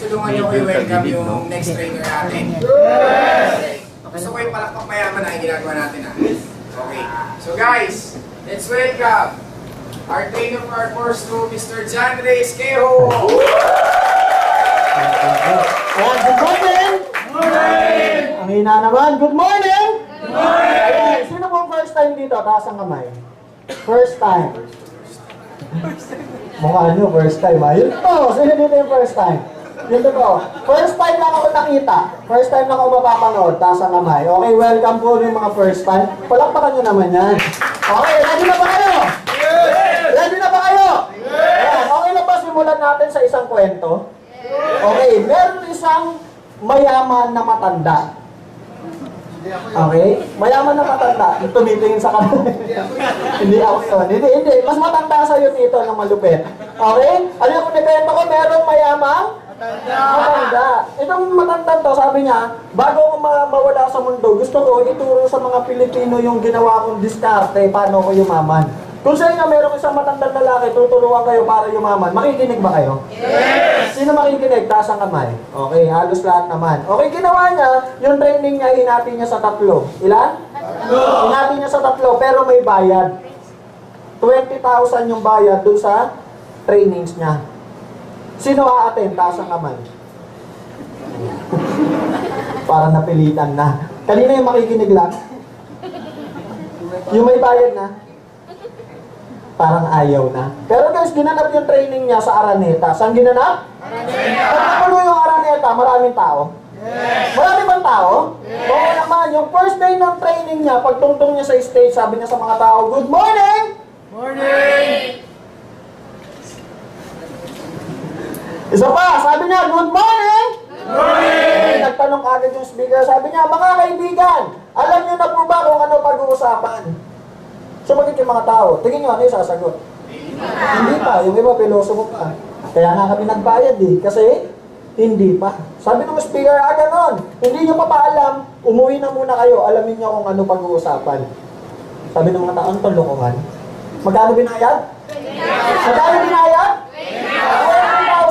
tulungan niyo ko i-welcome yung next trainer natin. Yes! Gusto ko yung palakpak mayaman na ginagawa natin ha. Okay. So guys, let's welcome our trainer for our course 2, Mr. John Reyes Quejo. Good morning! Morning! Ang hina naman, good morning! Good morning! Sino pong first time dito? Taas ang kamay. First time. Mukha nyo, first time ha? Yun to, sino dito yung first time? Yun to. First time lang ako nakita. First time lang ako mapapanood. Taas ang kamay. Okay, welcome po yung mga first time. Palakpakan nyo naman yan. Okay, ready na ba kayo? Yes! Ready na ba kayo? Yes! Okay na ba simulan natin sa isang kwento? Okay, meron isang mayaman na matanda. Okay? Mayaman na matanda. Tumitingin sa kamay. Hindi ako yun. Hindi. Mas matanda sa'yo dito ng malupit. Okay? Ano yung kunikwento ko? Merong mayamang matanda. Itong matanda to, sabi niya, bago ko mawala sa mundo, gusto ko ituro sa mga Pilipino yung ginawa kong diskarte, paano ko yumaman. Kung sa inyo merong isang matandang lalaki, tuturuan kayo para yumaman, makikinig ba kayo? Yes! Sino makikinig? Taas ang kamay. Okay, halos lahat naman. Okay, ginawa niya, yung training niya, hinati niya sa 3. Ilan? 3. Hinati niya sa 3, pero may bayad. 20,000 yung bayad dun sa trainings niya. Sino a-attend? Taas ang kamay. Para napilitan na. Kanina yung makikinig lang. Yung may bayad na. Parang ayaw na. Pero guys, ginanap yung training niya sa Araneta. Saan ginanap? Araneta! Pag napuno yung Araneta, maraming tao? Yes! Marami bang tao? Yes! Oo naman, yung first day ng training niya, pagtungtong niya sa stage, sabi niya sa mga tao, good morning! Morning! Isa pa, sabi niya, good morning! Good morning! Nagtanong agad yung speaker, sabi niya, mga kaibigan, alam niyo na po ba kung ano pag-uusapan? Sumagot yung mga tao. Tingin nyo, ano yung sasagot? Hindi pa. Yung iba, pilosopo pa. Kaya nga kami nagbayad eh. Kasi, hindi pa. Sabi ng speaker, ganon. Hindi nyo pa paalam, umuwi na muna kayo. Alamin nyo kung ano pag-uusapan. Sabi ng mga tao, ano itong lokohan? Magkano binayad? Magkano binayad?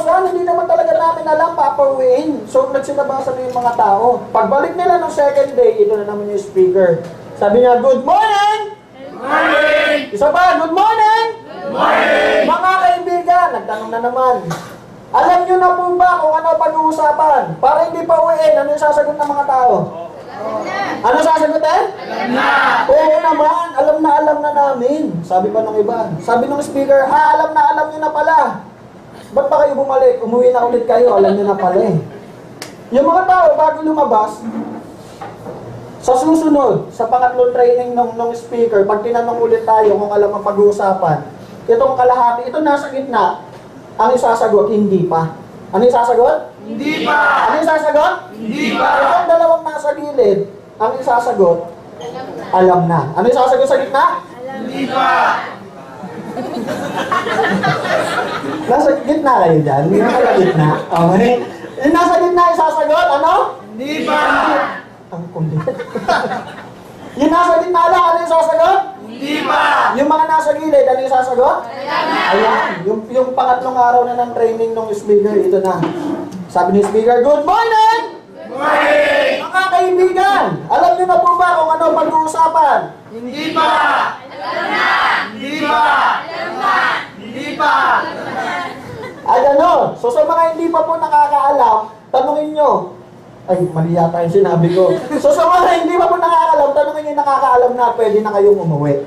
20,000. Hindi naman talaga namin alam, papauwiin. So, nagsilabasan na yung mga tao. Pagbalik nila ng second day, ito na naman yung speaker. Sabi niya, good morning! Morning! Isa pa, good morning! Good morning! Mga kaibigan, nagtanong na naman. Alam nyo na po ba kung ano pag-uusapan? Para hindi pa uwiin, ano yung sasagot ng mga tao? Ano sasagutin? Alam na! Oo naman, alam na namin. Sabi pa ng iba. Sabi ng speaker, alam nyo na pala. Ba't pa kayo bumalik? Umuwi na ulit kayo, alam nyo na pala eh. Yung mga tao, bago lumabas, sa susunod, sa pangatlong training ng speaker, pag tinanong ulit tayo kung alam ang pag-uusapan, itong kalahati, ito nasa gitna, ang isasagot, hindi pa. Ano yung sasagot? Hindi pa! Ano yung sasagot? Hindi pa! Itong dalawang nasa gilid, ang isasagot, alam na. Ano yung sasagot sa gitna? Hindi pa! Nasa gitna kayo dyan? Hindi na sa gitna. Okay? Yung nasa gitna yung sasagot, ano? Hindi pa! Ang kulit. Yung nasa gitna lang, ano yung sasagot? Hindi pa! Yung mga nasa gilid, ano yung sasagot? Ayan. Yung pangatlong araw na ng training ng speaker, ito na. Sabi ni speaker, good morning! Good morning! Mga kaibigan, alam niyo na po ba kung ano pag-uusapan? Hindi pa! Alam na! Hindi pa! Alam na! Hindi pa! Ay ano? So sa mga hindi pa po nakakaalam, tanungin nyo. Ay, mali yata yung sinabi ko. So sa mga hindi pa po nakakaalam, tanongin yung nakakaalam na pwede na kayong umuwi.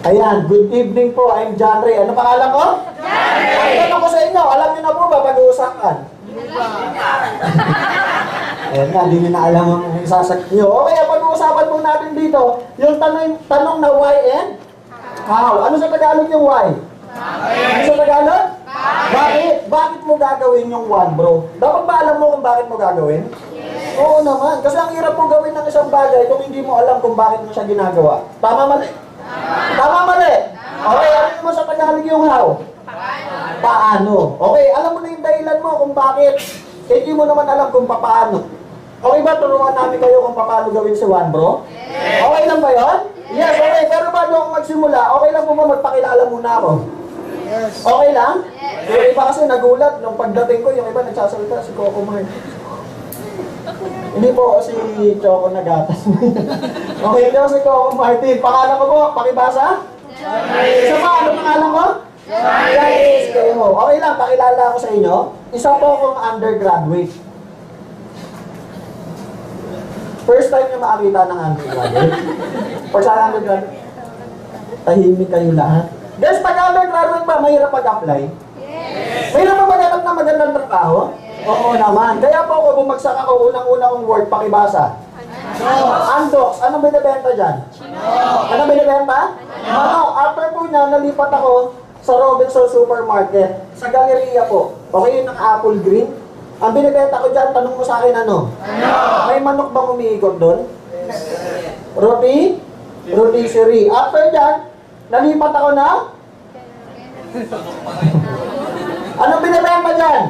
Ayan, good evening po. I'm John Ray. Ano pangalan ko? John Ray! Ang tanong ko sa inyo, alam niyo na po ba pag-uusapan? Ayan na, hindi nyo na alam ang isasak nyo. Okay, pag-uusapan po natin dito, yung tanong na why and how. Ano sa Tagalog yung why? Ano sa Tagalog? Bakit? Bakit mo gagawin yung one, bro? Dapat ba alam mo kung bakit mo gagawin? Yes. Oo naman. Kasi ang hirap mo gawin ng isang bagay kung hindi mo alam kung bakit mo siya ginagawa. Tama, mali? Tama, mali? Okay, alam mo sa Tagalog yung how? Paano? Okay, alam mo na yung dahilan mo kung bakit. Hindi mo naman alam kung paano. Okay ba, turuan namin kayo kung paano gawin si one, bro? Yes. Okay lang ba yun? Yes, okay. Pero bago ako magsimula, okay lang po ba magpakilala muna ako? Okay lang? Yung iba kasi nagulat nung pagdating ko, yung iba nagsasalita si Coco Mart. Hindi po si Choco Nagatas. Okay daw si Coco Martin. Pangalan ko po, pakibasa? Isa pa, ano pangalan ko? Guys, kayo mo. Okay lang, pakilala ako sa inyo. Isa po akong undergraduate. First time niyo makakita ng undergraduate. Pag sa undergraduate, tahimik kayo lahat. Guys, pag undergraduate ba, mahirap mag-apply? Mahirap ba maghanap ng magandang trabaho? Oo naman. Kaya po ako bumagsak ako, unang-una kong word, pakibasa. Andox. Anong binibenta dyan? Anong binibenta? After po niya, nalipat ako sa Robinson Supermarket. Sa Galleria po. Okay, yung naka-apple green. Ang binibenta ko dyan, tanong mo sa akin ano? May manok bang umiikot doon? Roti? Rotisserie. After dyan, nalipat ako na? Anong binibenta dyan?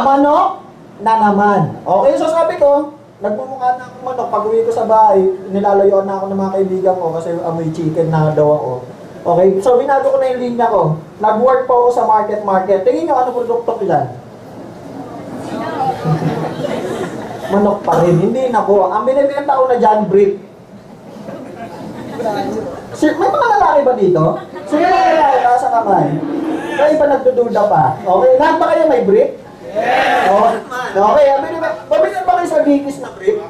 Manok na naman. Okay, so sabi ko, nagmumukha na akong manok. Pag uwi ko sa bahay, nilalayuan na ako ng mga kaibigan ko kasi amoy chicken na daw ako. Okay, so binago ko na yung linya ko. Nag-work po ako sa market. Tingin nyo, ano produkto ko dyan? Manok pa rin. Hindi na po. Ang binibenta ko na dyan, brief. May mga lalaki ba dito? Sino na lalaki ka sa kamay? Kaya iba nagdududa pa. Okay, lahat ba kayo may brief? Okay, pamilyar ba kayo sa dikis na brief?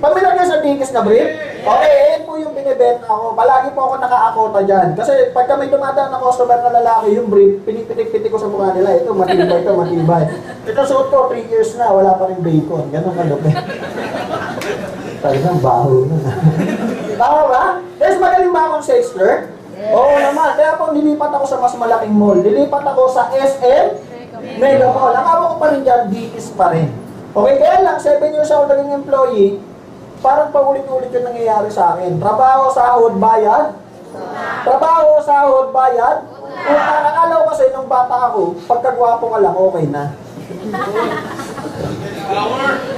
Pamilyar kayo sa dikis na brief? Okay, ayan po yung binibenta ko. Palagi po ako naka-akota dyan. Kasi pagka may dumadaan na customer na lalaki, yung brief, pinipitik-pitik ko sa mukha nila. Ito, matibay. Ito suot ko, 3 years na, wala pa rin bacon. Ganun kalupit. Talagang baho na. Tama ba? Guys, magaling ba akong salesler? Oo naman. Kaya po, nilipat ako sa mas malaking mall. Nilipat ako sa SM Mega Mall. Ang awa ko pa rin dyan, Dikis pa rin. Okay, kaya lang, 7 years ako naging employee, parang paulit-ulit yung nangyayari sa akin. Trabaho, sahod, bayad. Trabaho, sahod, bayad. Kung nakakalaw kasi nung bata ako, pagkagwapo ka lang, okay na.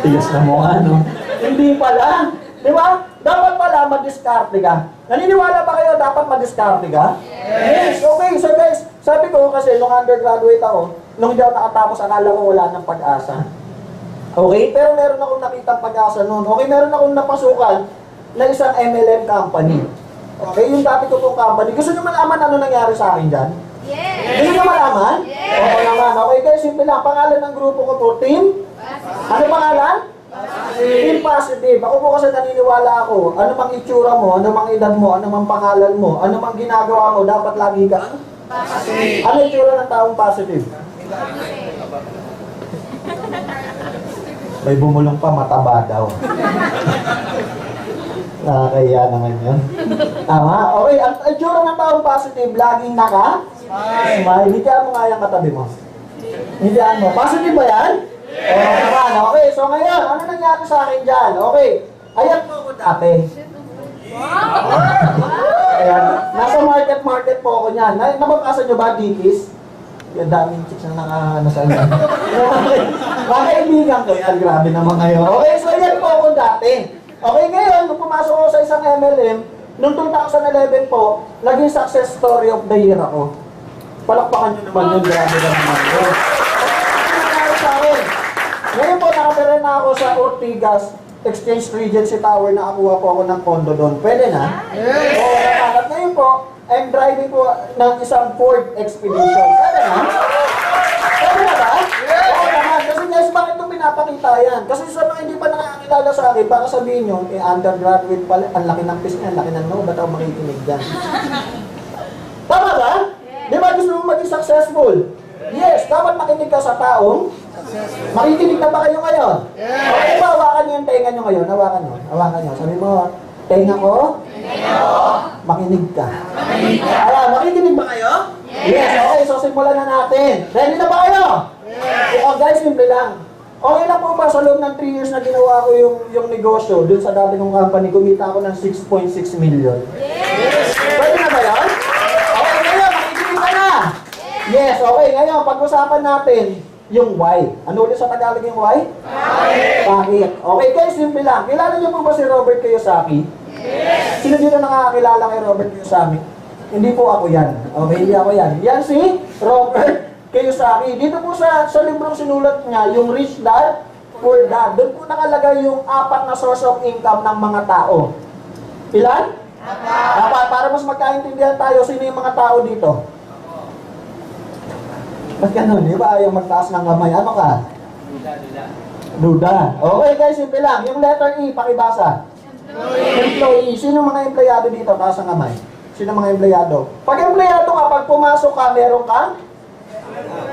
Tigas na mukha, no? Hindi pala. Di ba? Dapat pala mag-discarte ka. Naniniwala ba kayo dapat mag-discarte ka? Yes! Okay, so guys, sabi ko kasi nung undergraduate ako, nung hindi ako nakatapos, akala ko wala ng pag-asa. Okay, pero meron akong nakitang pag-asa noon. Okay, meron akong napasukan na isang MLM company. Okay, yung dati ko pong company. Gusto nyo malaman ano nangyari sa akin dyan? Yes! Gusto nyo malaman? Yes! Oo naman. Okay, guys, simple lang. Pangalan ng grupo ko po, Team? Ano pangalan? Team Positive. Ako po kasi naniniwala ako, ano mang itsura mo, ano mang edad mo, ano mang pangalan mo, ano mang ginagawa mo, dapat lagi ka positive. Ano itsura ng taong positive? May bumulong pa, mataba daw. Nakakaya naman yun. Tama? Okay, ang itsura ng taong positive, laging naka-smile. Hindi mo nga yung katabi mo. Hindi mo. Positive ba yan? Oo naman, okay. So ngayon, ano nangyari sa akin dyan? Okay, ayan po ako dati. Ayan, nasa market po ako niyan. Nababasa nyo ba, Dikis? Yung daming chicks na naka-ano sa inyo. Mga kaibigan ko yan, grabe naman ngayon. Okay, so ayan po ako dati. Okay, ngayon, nung pumasok ako sa isang MLM, noong 2011 po, naging success story of the year ako. Palakpakan nyo naman yun, grabe naman yun. Ngayon po, nakatira na ako sa Ortigas Exchange Regency Tower, nakakuha po ako ng condo doon. Pwede na? Yes! Oo, at ngayon po, I'm driving po ng isang Ford Expedition. Pwede na? Pwede na ba? Yes! Oo naman. Kasi guys, bakit ito pinapakita yan? Kasi sa mga hindi pa nakakilala sa akin, baka sabihin nyo, undergraduate pala, ang laki ng pisngi, ang laki ng no, ba't ako makikinig dyan? Tama ba? Di ba gusto mo maging successful? Yes, dapat makinig ka sa taong makikinig na ba kayo ngayon? Yes! Okay ba, hawakan nyo yung tenga nyo ngayon? Hawakan nyo. Sabi mo, tenga ko? Makinig ka. Makikinig ba kayo? Yes! Okay, so simulan na natin. Ready na ba kayo? Yes! Oh, guys, simple lang. Okay lang po ba sa loob ng 3 years na ginawa ko yung negosyo, dun sa dati kong company, kumita ako ng 6.6 million? Yes! Pwede na ba yan? Okay, ngayon, makikinig ka na! Yes, okay, ngayon, pag-usapan natin yung why. Ano ulit sa Tagalog yung why? Bakit? Okay guys, simple lang. Kilala niyo po ba si Robert Kiyosaki? Yes! Sino dito nakakakilala kay Robert Kiyosaki? Hindi po ako yan. Okay, hindi ako yan. Yan si Robert Kiyosaki. Dito po sa librong sinulat niya, yung Rich Dad, Poor Dad. Doon po nakalagay yung 4 na source of income ng mga tao. Ilan? Dapat, para mas magkaintindihan tayo, sino yung mga tao dito? Ba't ganun? Di ba yung magtaas ng kamay? Ano ka? Duda. Okay guys, simple lang. Yung letter E, pakibasa. Employee. Sino mga empleyado dito? Taas ang kamay. Sino mga empleyado? Pag empleyado ka, pag pumasok ka, meron kang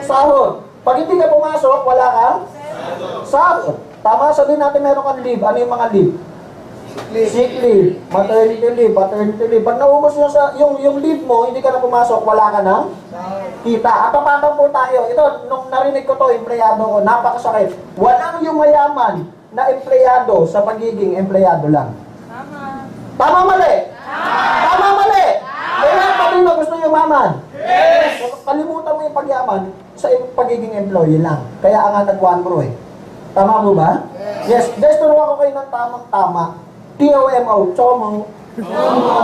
sahod. Pag hindi ka pumasok, wala kang sahod. Tama, sabihin natin meron kang leave. Ano yung mga leave? Sick leave, maternity leave, paternity leave. Pag naubos yung leave mo, hindi ka na pumasok, wala ka nang kita. At papatang po tayo. Ito, nung narinig ko to, empleyado ko, napakasakit. Walang yung mayaman na empleyado sa pagiging empleyado lang. Tama mali? Tama mali? Kaya kami na gusto yumaman. Kalimutan mo yung pagyaman sa pagiging employee lang. Kaya ang nag-1 bro eh. Tama mo ba? Yes. Guys, turuan ko kayo ng tamang-tama. T-O-M-O, Chomo.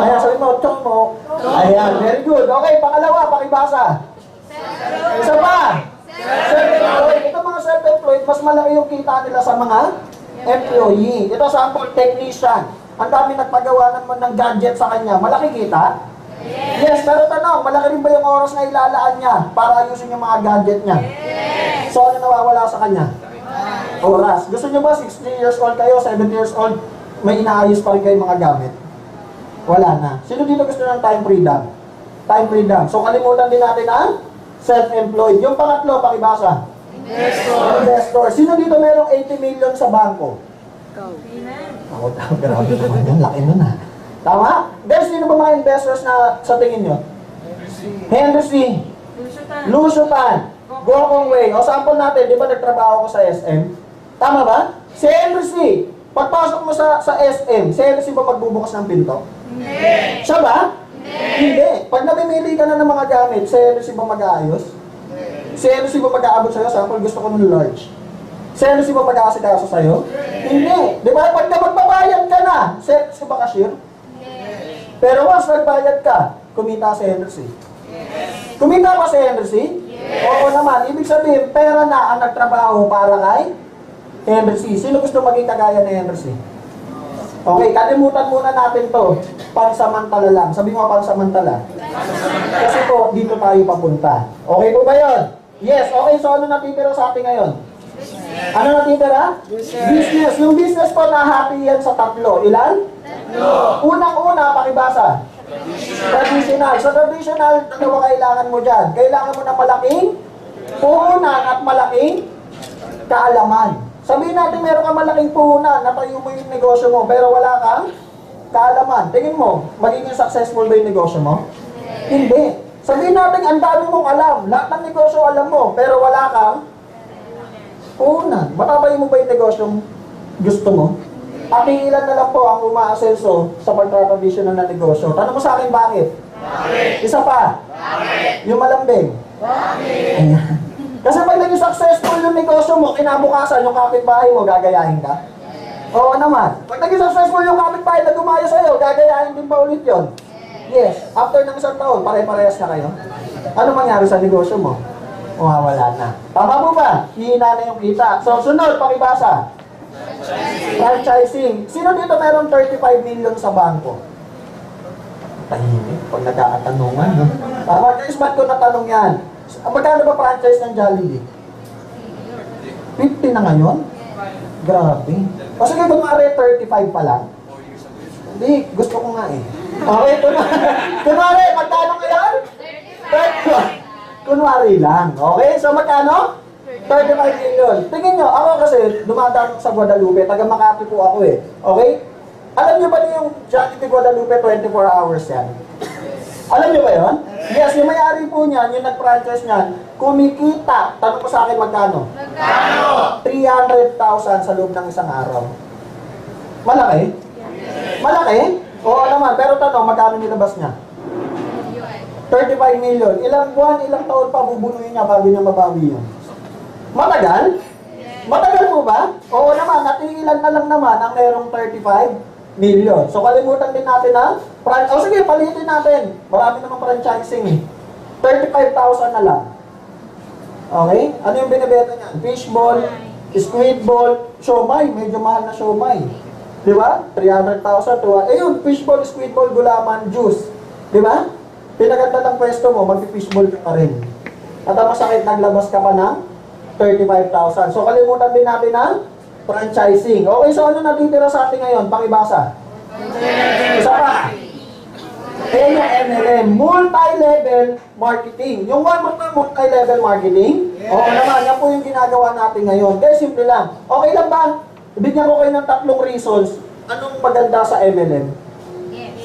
Ayan, sabi mo, Chomo. Ayan, very good. Okay, pangalawa, pakibasa. Isa pa. Self-employed. Ito mga self-employed, mas malaki yung kita nila sa mga employee. Ito sample, technician. Ang dami nagpagawa naman ng gadget sa kanya. Malaki kita? Yes, pero tanong, malaki rin ba yung oras na ilalaan niya para ayusin yung mga gadget niya? So, ano nawawala sa kanya? Oras. Gusto niyo ba 60 years old kayo, 70 years old, may inaayos pa rin kayo mga gamit? Wala na. Sino dito gusto ng time freedom? Time freedom. So, kalimutan din natin ang self-employed. Yung pangatlo, pakibasa. Investor. Sino dito merong 80 million sa bangko? Ako, grabe naman yan. Laki nun ha. Tama? Guys, sino ba mga investors na sa tingin nyo? Henry C. Lusutan. Gokong Way. O sample natin, di ba nagtrabaho ko sa SM? Tama ba? Si Henry C. Pagpasok mo sa SM, si Henry C ba magbubukas ng pinto? Hindi. Siya ba? Hindi. Pag namimili ka na ng mga gamit, si Henry C ba mag-aayos? Si Henry C ba mag-aabot sa'yo? Sample, gusto ko ng large. Si Henry C ba mag-aasikaso sa'yo? Hindi. Di ba? Pag magbabayad ka na, si Henry C ba cashier? Pero once nagbayad ka, kumita si Henry C. Kumita ba si Henry C? Oo naman. Ibig sabihin, pera na ang nagtrabaho para kay Henry C. Sino gusto maging kagaya ni Henry C? Okay, kalimutan muna natin to. Pansamantala lang. Sabi mo pansamantala. Kasi po, dito tayo papunta. Okay po ba yun? Yes. Okay, so ano natitira sa atin ngayon? Ano natitira? Business. Yung business po, nahati yan sa 3. Ilan? Unang-una, pakibasa. Traditional. Sa traditional, dalawa kailangan mo dyan. Kailangan mo ng malaking puhunan at malaking kaalaman. Sabihin natin meron kang malaking puhunan, natayo mo yung negosyo mo, pero wala kang kaalaman. Tingin mo, magiging successful ba yung negosyo mo? Hindi. Sabihin natin, ang dami mong alam. Lahat ng negosyo alam mo, pero wala kang puhunan. Matabayin mo ba yung negosyong gusto mo? At ilan na lang po ang umaasenso sa pagka-traditional na negosyo. Tanong mo sa akin, bakit? Isa pa. Yung malambing. Ayan. Kasi pag naging successful yung negosyo mo, kinabukasan yung kapitbahay mo, gagayahin ka? Oo naman. Pag naging successful yung kapitbahay na dumayo sa'yo, gagayahin din pa ulit yun? Yes. After ng isang taon, pare-parehas na kayo. Ano mangyari sa negosyo mo? Wala na. Tama mo ba? Hihina na yung kita. So, sunod, pakibasa. Franchising. Sino dito meron 35 million sa bangko? Tahimik. Pag nagkakatanungan, no? Tama, guys, ba't ko natanong yan? Magkano ba franchise ng Jollibee? 50 na ngayon? Grabe. O sige, kumari 35 pa lang. Hindi, gusto ko nga eh. Okay, kunwari, magkano ngayon? 35. Kunwari lang. Okay, so magkano? 35 million. Tingin nyo, ako kasi dumadaan sa Guadalupe, taga Makati po ako eh. Okay? Alam nyo ba yung Jollibee Guadalupe 24 hours yan? Alam nyo ba yun? Yes, yung may-ari po niyan, yung nag-franchise niyan, kumikita. Tanong ko sa akin magkano? Magkano? 300,000 sa loob ng isang araw. Malaki? Malaki? Oo naman, pero tanong, magkano nilabas niya? 35 million. Ilang buwan, ilang taon pa bubunuin niya bago niya mabawi yun? Matagal? Matagal mo ba? Oo naman, at ilan na lang naman ang merong 35 million. So kalimutan din natin na, sige, palitin natin. Marami namang franchising eh. 35,000 na lang. Okay? Ano yung binibenta niyan? Fishball, squid ball, siomay. Medyo mahal na siomay. Di ba? 300,000 to, ayun, fishball, squid ball, gulaman, juice. Di ba? Pinaganda ng pwesto mo, mag-fishball ka pa rin. At ang masakit, naglabas ka pa ng 35,000. So kalimutan din natin ang franchising. Okay, so ano natitira sa atin ngayon? Pakibasa. Isa pa. Kaya yung MLM, multi-level marketing. Yung one more time, multi-level marketing. Oo naman, yan po yung ginagawa natin ngayon. Kaya simple lang. Okay lang ba? Bigyan ko kayo ng 3 reasons. Anong maganda sa MLM?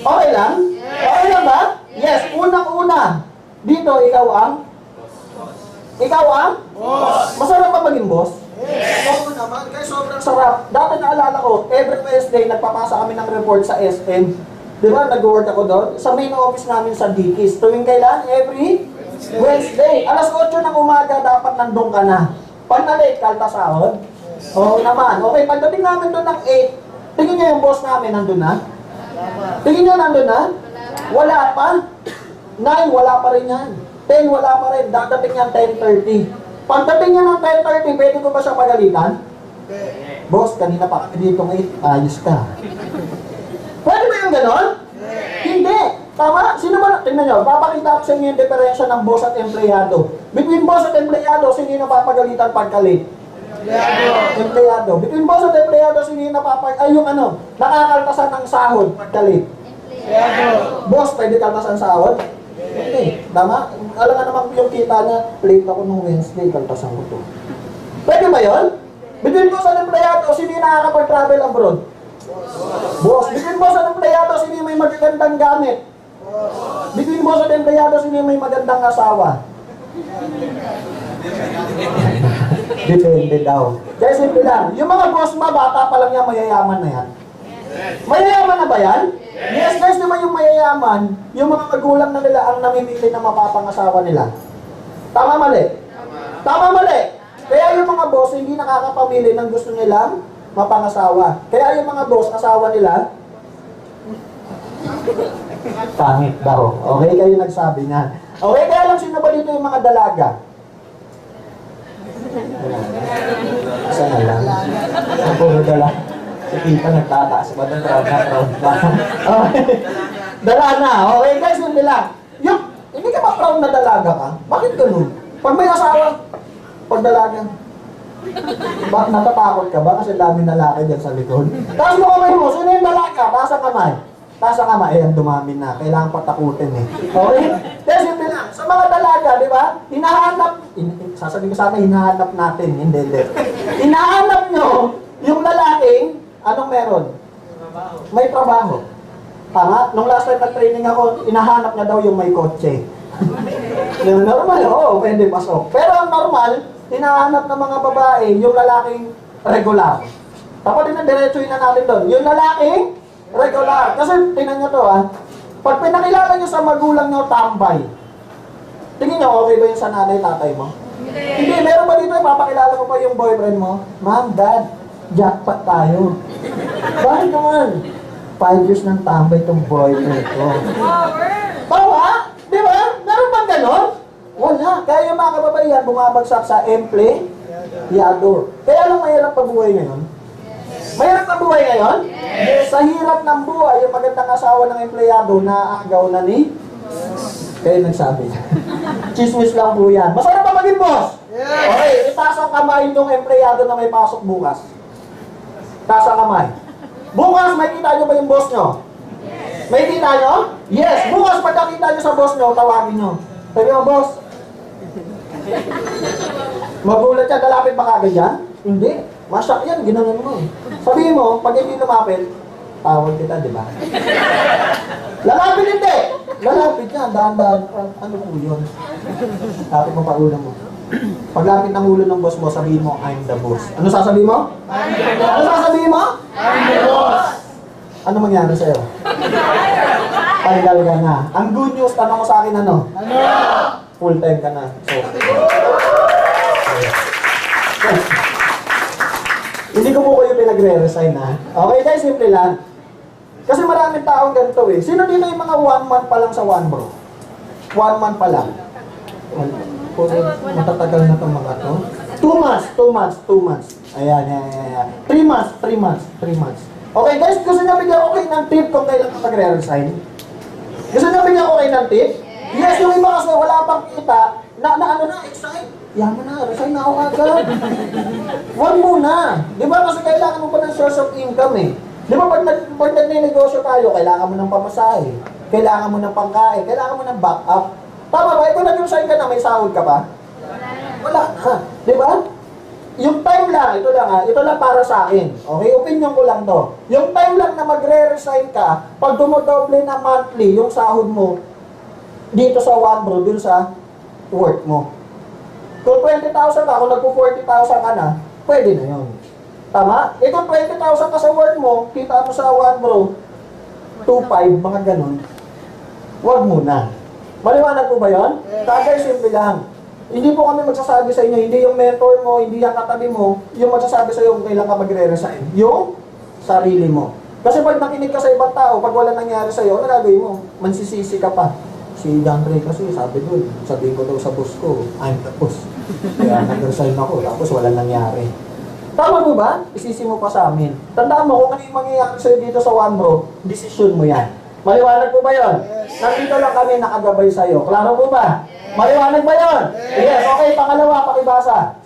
Okay lang? Okay lang ba? Yes, unang-una. Dito, ikaw ang? Boss. Masarap ba maging boss? Yes. Oo naman, kaya sobrang sarap. Dati naalala ko, every Wednesday, nagpapasa kami ng report sa SM. Di ba, nag-work ako doon? Sa main office namin sa Dickies. Tuwing kailan? Every Wednesday. Alas 8 ng umaga, dapat nandun ka na. Pag na-late, kalta sahod? Oo naman. Okay, pagdating namin doon ng 8, tingin niyo yung boss namin nandun na? Tingin niyo nandun na? Wala pa. 9, wala pa rin yan. 10, wala pa rin. Dadating yan 10:30. Pagdating niya ng 10:30, pwede ko ba siya pagalitan? Boss, kanina pa kami dito ngayon. Ayos ka. Pwede ba yung ganon? Hindi. Tama? Sino ba? Tingnan nyo, papakita ko sa inyo yung diferensya ng boss at empleyado. Between boss at empleyado, sino yung napapagalitan pagka-late? Empleyado. Between boss at empleyado, sino yung nakakaltasan ng sahod pagka-late? Boss, pwede kaltasan sahod? Hindi. Tama? Alam nga naman yung kita niya, late ako nung Wednesday, kaltasan ko to. Pwede ba yun? Between boss at empleyado, sino yung nakakapag-travel abroad? Boss. Between boss at empleyado, sino yung may magagandang gamit? Between boss at empleyado, sino yung may magandang asawa? Depende daw. Kaya simple lang. Yung mga boss bata pa lang yan, mayayaman na yan. Mayayaman na ba yan? Yes guys, naman yung mayayaman, yung mga magulang na nila ang namimili na mapapangasawa nila. Tama mali? Tama mali. Kaya yung mga boss hindi nakakapamili ng gusto nilang mapangasawa. Kaya yung mga boss, asawa nila, pangit daw. Okay, kayo nagsabi nga. Okay, kaya lang sino ba dito yung mga dalaga? Isa na lang. Ang puro dalaga. Si Tita nagtataas ba? Proud ba? Okay. Dala na. Okay guys, yun nila. Yung, hindi ka ba proud na dalaga ka? Bakit ganun? Pag may asawa, pag dalaga, natatakot ka ba? Kasi dami lalaki dyan sa likod. Tapos mo kamay mo, sino yung dalaga? Taas ang kamay. Taas ang kamay, ang dumami na. Kailangan patakutin eh. Okay? Kaya simple lang. Sa mga dalaga, di ba? Hinahanap, sasabihin ko sana, hinahanap natin. Hindi. Hinahanap nyo yung lalaking, anong meron? May trabaho. Tama? Nung last time nag-training ako, hinahanap niya daw yung may kotse. Yung normal, oo, pwede pasok. Pero ang normal, hinahanap ng mga babae, yung lalaking regular. Tapos dinadiretsuhin na natin doon. Yung lalaking regular. Kasi tingnan nyo to pag pinakilala nyo sa magulang nyo, tambay. Tingin nyo, okay ba yun sa nanay, tatay mo? Hindi, meron ba dito, papakilala mo pa yung boyfriend mo? Ma'am, dad, jackpot tayo. Bakit naman? 5 years ng tambay itong boyfriend ko. Tawa? Di ba? Meron bang ganon? Wala. Kaya yung mga kababaihan bumabagsak sa empleyado. Kaya lang mahirap pa buhay ngayon? Mahirap na buhay ngayon? Yes. Sa hirap ng buhay, yung magandang asawa ng empleyado, naaagaw na ni? Kaya nagsabi. Chismis lang po yan. Masarap ba maging boss? Yes. Okay, itaas ang kamay yung empleyado na may pasok bukas. Itaas ang kamay. Bukas, may kita nyo ba yung boss nyo? Yes. May kita nyo? Yes. Bukas, pag nakita nyo sa boss nyo, tawagin nyo. Sabi mo, boss, magulat siya, lalapit ba kagad yan? Hindi. Masyak yan, ginanon mo eh. Sabihin mo, pag hindi lumapit, tawag kita, di ba? Lalapit hindi! Lalapit yan, dahan-dahan. Ano po yun? Lapit mo pa ulo mo. Paglapit ng ulo ng boss mo, sabihin mo, I'm the boss. Ano sasabihin mo? I'm the boss. Ano sasabihin mo? I'm the boss. Ano mangyari sa'yo? Tanggal ka na. Ang good news, tanong mo sa akin ano? Ano? Full time ka na. So, hindi ko po kayo pinagre-resign ha. Okay guys, simple lang. Kasi maraming taong ganito eh. Sino dito yung mga 1 month pa lang sa 1 bro? 1 month pa lang. Matatagal na itong mga to. 2 months. Ayan. 3 months. Okay guys, gusto nyo bigyan ko kayo ng tip kung kailan ka magre-resign? Gusto nyo bigyan ko kayo ng tip? Yes, yung iba kasi wala pang kita, excite. Yan mo na, resign na ako agad. Huwag muna. Di ba kasi kailangan mo pa ng source of income eh. Di ba pag nag-negosyo tayo, kailangan mo ng pamasahe, kailangan mo ng pangkain, kailangan mo ng backup. Tama ba? Kung nag-resign ka na, may sahod ka ba? Wala na. Di ba? Yung time lang, ito lang para sa akin. Okay, opinion ko lang to. Yung time lang na magre-resign ka, pag dumodoble na monthly yung sahod mo, dito sa 1 bro, dun sa work mo. Kung 20,000 ka, kung nagpo-40,000 ka na, pwede na yun. Tama? Eh kung 20,000 ka sa work mo, kita mo sa 1 bro, 2,500, mga ganun. Huwag muna. Maliwanag po ba yun? Kagay simple lang. Hindi po kami magsasabi sa inyo, hindi yung mentor mo, hindi yung katabi mo, yung magsasabi sa iyo kung kailan ka magre-resign. Yung sarili mo. Kasi pag nakinig ka sa ibang tao, pag wala nangyari sa iyo, ano gagawin mo? Mansisisi ka pa. Si John Ray kasi sabi doon, sabihin ko daw sa boss ko, I'm the boss. Kaya nag-resign ako, tapos wala nangyari. Tama mo ba? Isisi mo pa sa amin. Tandaan mo, kung ano yung mangyayari sa'yo dito sa 1 bro, desisyon mo yan. Maliwanag po ba yun? Nandito lang kami nakagabay sa'yo. Klaro po ba? Maliwanag ba yun? Yes, okay. Pangalawa, pakibasa.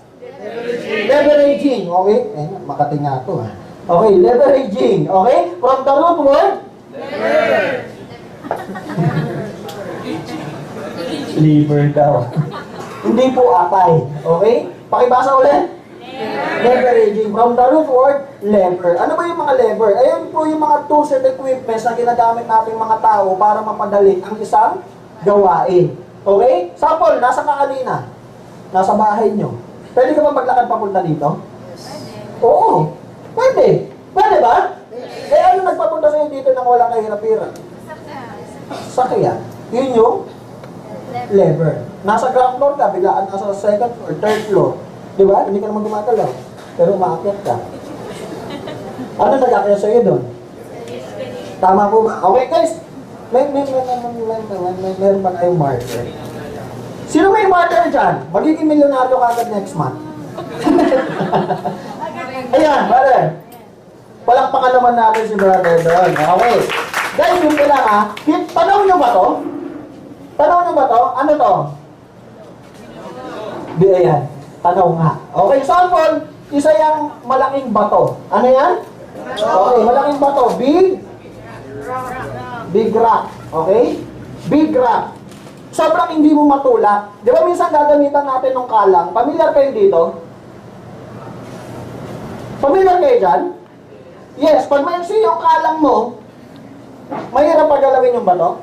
Leveraging. Okay? Makating nga ito. Okay, leveraging. Okay? From the root word? Liver daw. Hindi po atay. Okay? Pakibasa ulit? Leveraging. From the root word, lever. Ano ba yung mga lever? Ayun po yung mga tools and equipments na ginagamit nating mga tao para mapadali ang isang gawain. Okay? Sample, nasa ka kanina. Nasa bahay nyo. Pwede ka ba maglakad papunta dito? Oo. Pwede. Pwede ba? Eh ano nagpapunta sa'yo dito nang walang kahirap-hirap? Sakyan. Yun yung lever. Nasa ground floor ka, biglaan nasa second or third floor. Di ba? Hindi ka naman gumagalaw. Pero umaakyat ka. Ano nag-akyat sa'yo doon? Tama po ba? Okay guys. Meron pa tayong marker. Sino may marker dyan? Magiging milyonaryo ka agad next month. Ayan, brother. Palakpakan naman natin si brother doon. Okay. Guys, yun lang ha. Tanaw nyo ba to? Tanaw nyo ba to? Ano to? Di, ayan. Tanaw nga. Okay, sample, isa yung malaking bato. Ano yan? Okay, malaking bato. Big rock. Okay? Big rock. Sobrang hindi mo matulak. Di ba minsan gagamitan natin ng kalang? Pamilyar kayo dito? Pamilyar kayo dyan? Yes, pag may yung kalang mo, mahirap pagalawin yung bato?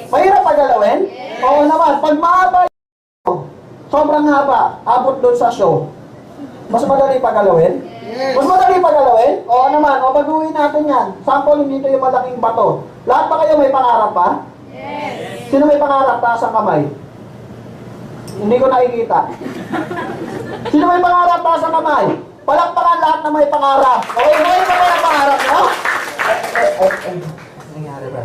Mahirap pagalawin? Oo naman. Pag mahaba yung sobrang haba, abot doon sa show, mas madali pagalawin? Mas madali pagalawin? Oo naman. O baguhin natin yan. Sample dito yung malaking bato. Lahat ba kayo may pangarap pa? Yes. Sino may pangarap? Taas ang kamay. Hindi ko nakikita. Sino may pangarap? Taas ang kamay. Palakpakan lahat na may pangarap. Okay, ngayon ba may pangarap, no? Nangyari ba?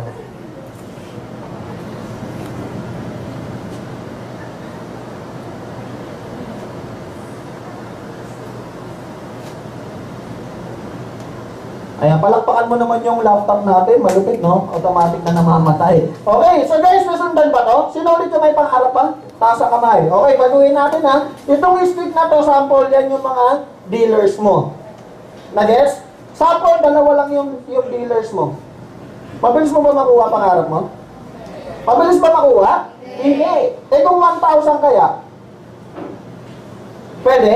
Ayan, palakpakan mo naman yung laptop natin. Malupit, no? Automatic na namamatay. Okay, so guys, nasundan ba to? Sino ulit yung may pangarap pa? Taas ang kamay. Okay, baguhin natin ha. Itong stick na to, sample, yan yung mga dealers mo. Na-guess? Sample, dalawa lang yung dealers mo. Mabilis mo ba makuha pangarap mo? Mabilis ba makuha? Hindi. Eh kung 1,000 kaya? Pwede?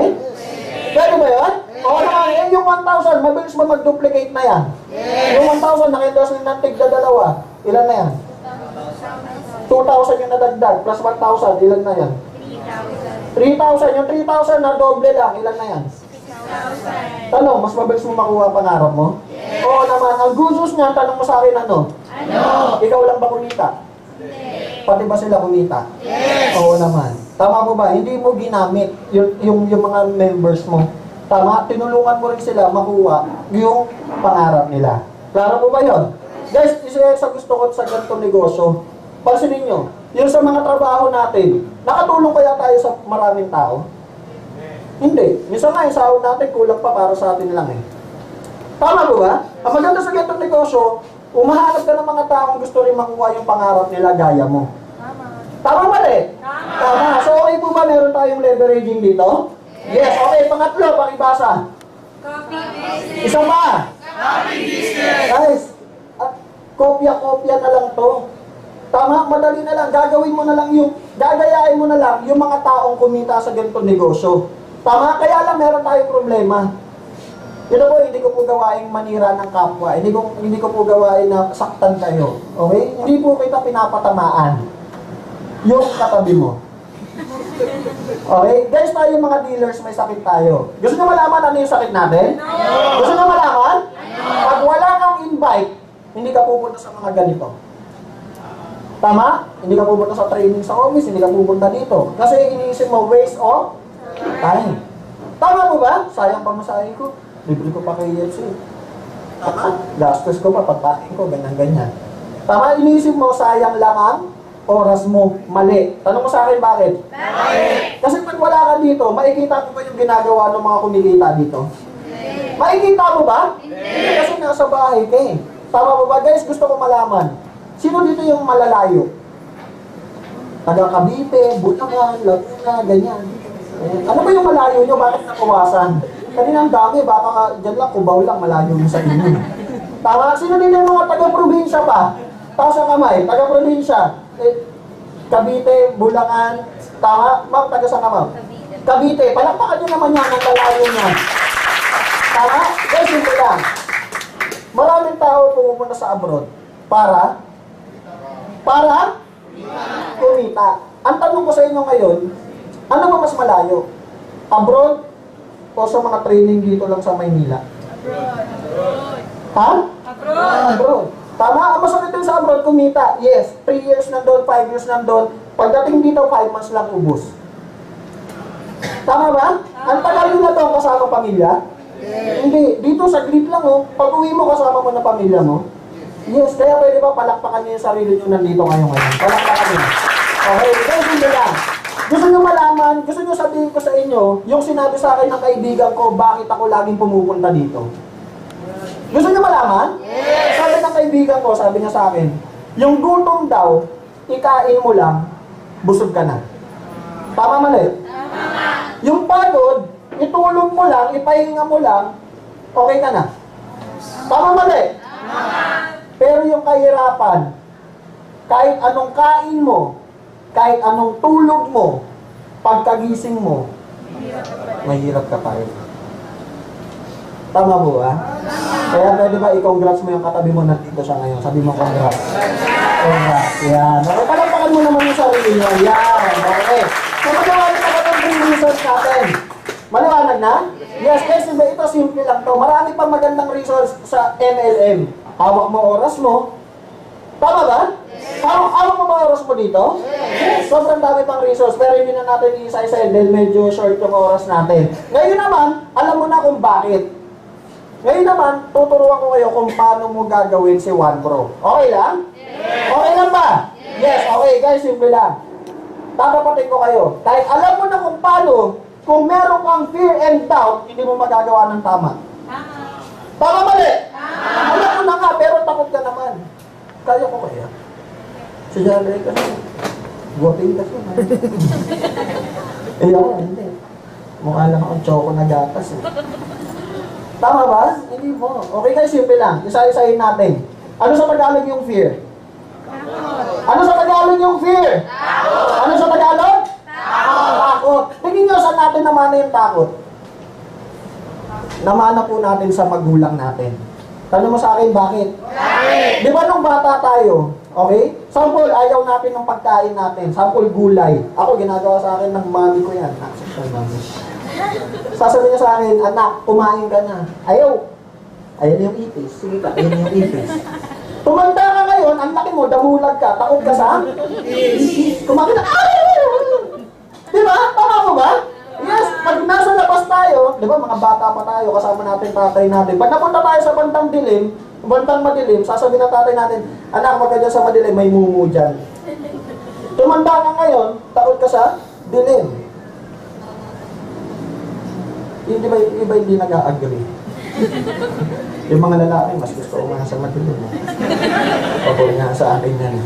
Pwede ba yun? Oo naman, eh yung 1,000, mabilis ba mag-duplicate na yan? Yung 1,000, nakindos ng tigda dalawa. Ilan na yan? 2,000 yung nadagdag, plus 1,000, ilan na yan? 3,000. Yung 3,000 na doble lang, ilan na yan? 6,000. Tanong, mas mabilis mo makuha pangarap mo? Oo naman, ang gusos niya, tanong mo sa akin ano? Ikaw lang ba kumita? Pati ba sila kumita? Oo naman. Tama mo ba? Hindi mo ginamit yung mga members mo. Tama? Tinulungan mo rin sila makuha yung pangarap nila. Klaro mo ba yun? Guys, isa sa gusto ko sa ganitong negosyo. Pansinin nyo, yung sa mga trabaho natin, nakatulong kaya tayo sa maraming tao? Hindi. Minsan nga, yung sahod natin, kulang pa para sa atin lang eh. Tama ba ba? Ang maganda sa ganitong negosyo, umahanap ka ng mga taong gusto rin makuha yung pangarap nila gaya mo. Tama mali? Tama. So okay po ba meron tayong leveraging dito? Yes. Okay, pangatlo, pakibasa. Isa pa. Guys, kopya-kopya na lang to. Tama, madali na lang. Gagayain mo na lang yung mga taong kumita sa ganitong negosyo. Tama, kaya lang meron tayong problema. Yun po, hindi ko po gawain manira ng kapwa. Hindi ko po gawain na saktan kayo. Okay? Hindi po kita pinapatamaan. Yung katabi mo. Okay? Guys, tayo mga dealers, may sakit tayo. Gusto nyo malaman ano yung sakit natin? Gusto nyo malaman? Pag wala kang invite, hindi ka pupunta sa mga ganito. Tama? Hindi ka pupunta sa training sa office, hindi ka pupunta dito. Kasi iniisip mo, waste of time. Tama mo ba? Sayang pa masahe ko. Libre ko pa kay Yetsu. Tama? Gastos ko pa, pagkain ko, ganyan-ganyan. Tama? Iniisip mo, sayang lang ang oras mo. Mali. Tanong mo sa akin, bakit? Bakit? Kasi pag wala ka dito, makikita mo ba yung ginagawa ng mga kumikita dito? Makikita mo ba? Hindi. Kasi nasa bahay ka eh. Tama mo ba? Guys, gusto ko malaman. Sino dito yung malalayo? Taga Cavite, Bulacan, Laguna, ganyan. Ano ba yung malayo nyo? Bakit nakuwasan? Kanina ang dami, baka dyan lang, Cubao lang, malayo mo sa inyo. Tama? Sino din yung mga taga-probinsya pa? Taas ang kamay, taga-probinsya. Cavite, Bulacan, tama? Ma'am, taga saan ka, ma'am? Cavite. Palakpakan nyo naman yan ang lalayo niya. Tama? Guys, simple lang. Maraming tao pumupunta sa abroad para kumita. Ang tanong ko sa inyo ngayon, ano ba mas malayo? Abroad o sa mga training dito lang sa Maynila? Abroad. Ha? Abroad. Tama? Ang masakit din sa abroad, kumita. Yes. 3 years nandun, 5 years nandun. Pagdating dito, 5 months lang ubos. Tama ba? Ang tagal nyo na ito ang kasama pamilya? Hindi. Dito, saglit lang oh. Pag uwi mo, kasama mo na pamilya mo. Yes. Kaya pwede ba palakpakan nyo yung sarili nyo nandito ngayon. Palakpakan nyo. Okay. Guys, hindi lang. Gusto nyo malaman, gusto nyo sabihin ko sa inyo, yung sinabi sa akin ng kaibigan ko, bakit ako laging pumupunta dito. Gusto nyo malaman? Yes! Sabi ng kaibigan ko, sabi niya sa akin, yung gutom daw, ikain mo lang, busog ka na. Tama mali? Tama. Yung pagod, itulog mo lang, ipahinga mo lang, okay ka na. Tama mali? Tama. Pero yung kahirapan, kahit anong kain mo, kahit anong tulog mo, pagkagising mo, mahirap ka pa rin. Tama po ba? Kaya pwede ba i-congrats mo yung katabi mo nandito siya ngayon? Sabi mo congrats. Congrats. Yan. Okay, palagpakan mo naman yung sarili nyo. Yan. Okay. So magagamit na ba itong resource natin? Maliwanag na? Yes, guys. Ito simple lang to. Marami pang magandang resource sa MLM. Hawak mo oras mo. Tama ba? Hawak mo ba oras mo dito? Yes. Sobrang dami pang resource. Pero hindi na natin isa-isa dahil medyo short yung oras natin. Ngayon naman, alam mo na kung bakit. Ngayon naman, tuturuan ko kayo kung paano mo gagawin si One Pro. Okay lang? Yes. Okay lang ba? Yes. Okay guys, simple lang. Tatapatin ko kayo. Kahit alam mo na kung paano, kung meron kang fear and doubt, hindi mo magagawa ng tama. Tama mali? Alam mo na nga, pero takot ka naman. Kaya ko kaya? Si Janray kasi. Guwapin kasi. Eh ako, hindi. Mukha lang akong choco na gatas eh. Tama ba? Hindi mo. Okay guys, simple lang. Isa-isahin natin. Ano sa Tagalog yung fear? Ano sa Tagalog yung fear? Ano sa Tagalog? Takot. Tingin nyo, saan natin namana yung takot? Namana po natin sa magulang natin. Tanong mo sa akin, bakit? Bakit? Di ba nung bata tayo, okay? Sample, ayaw natin ng pagkain natin. Sample, gulay. Ako, ginagawa sa akin ng mami ko yan. Sasabihin niya sa akin, anak, kumain ka na. Ayaw. Ayan yung ipis. Sige ka, ayan yung ipis. Tumanda ka ngayon, ang laki mo, damulag ka, takot ka sa? Kumain ka, diba? Tama mo ba? Yes, pag nasa labas tayo, di ba mga bata pa tayo, kasama natin tatay natin. Pag napunta tayo sa bandang dilim, Bandang madilim, sasabihin ng tatay natin, anak, wag ka dyan sa madilim, may mumu dyan. Tumanda ka ngayon, takot ka sa dilim. Iba hindi nag-a-agree. Yung mga lalaki, mas gusto ko nga sa madilim. Pabor nga sa akin yan.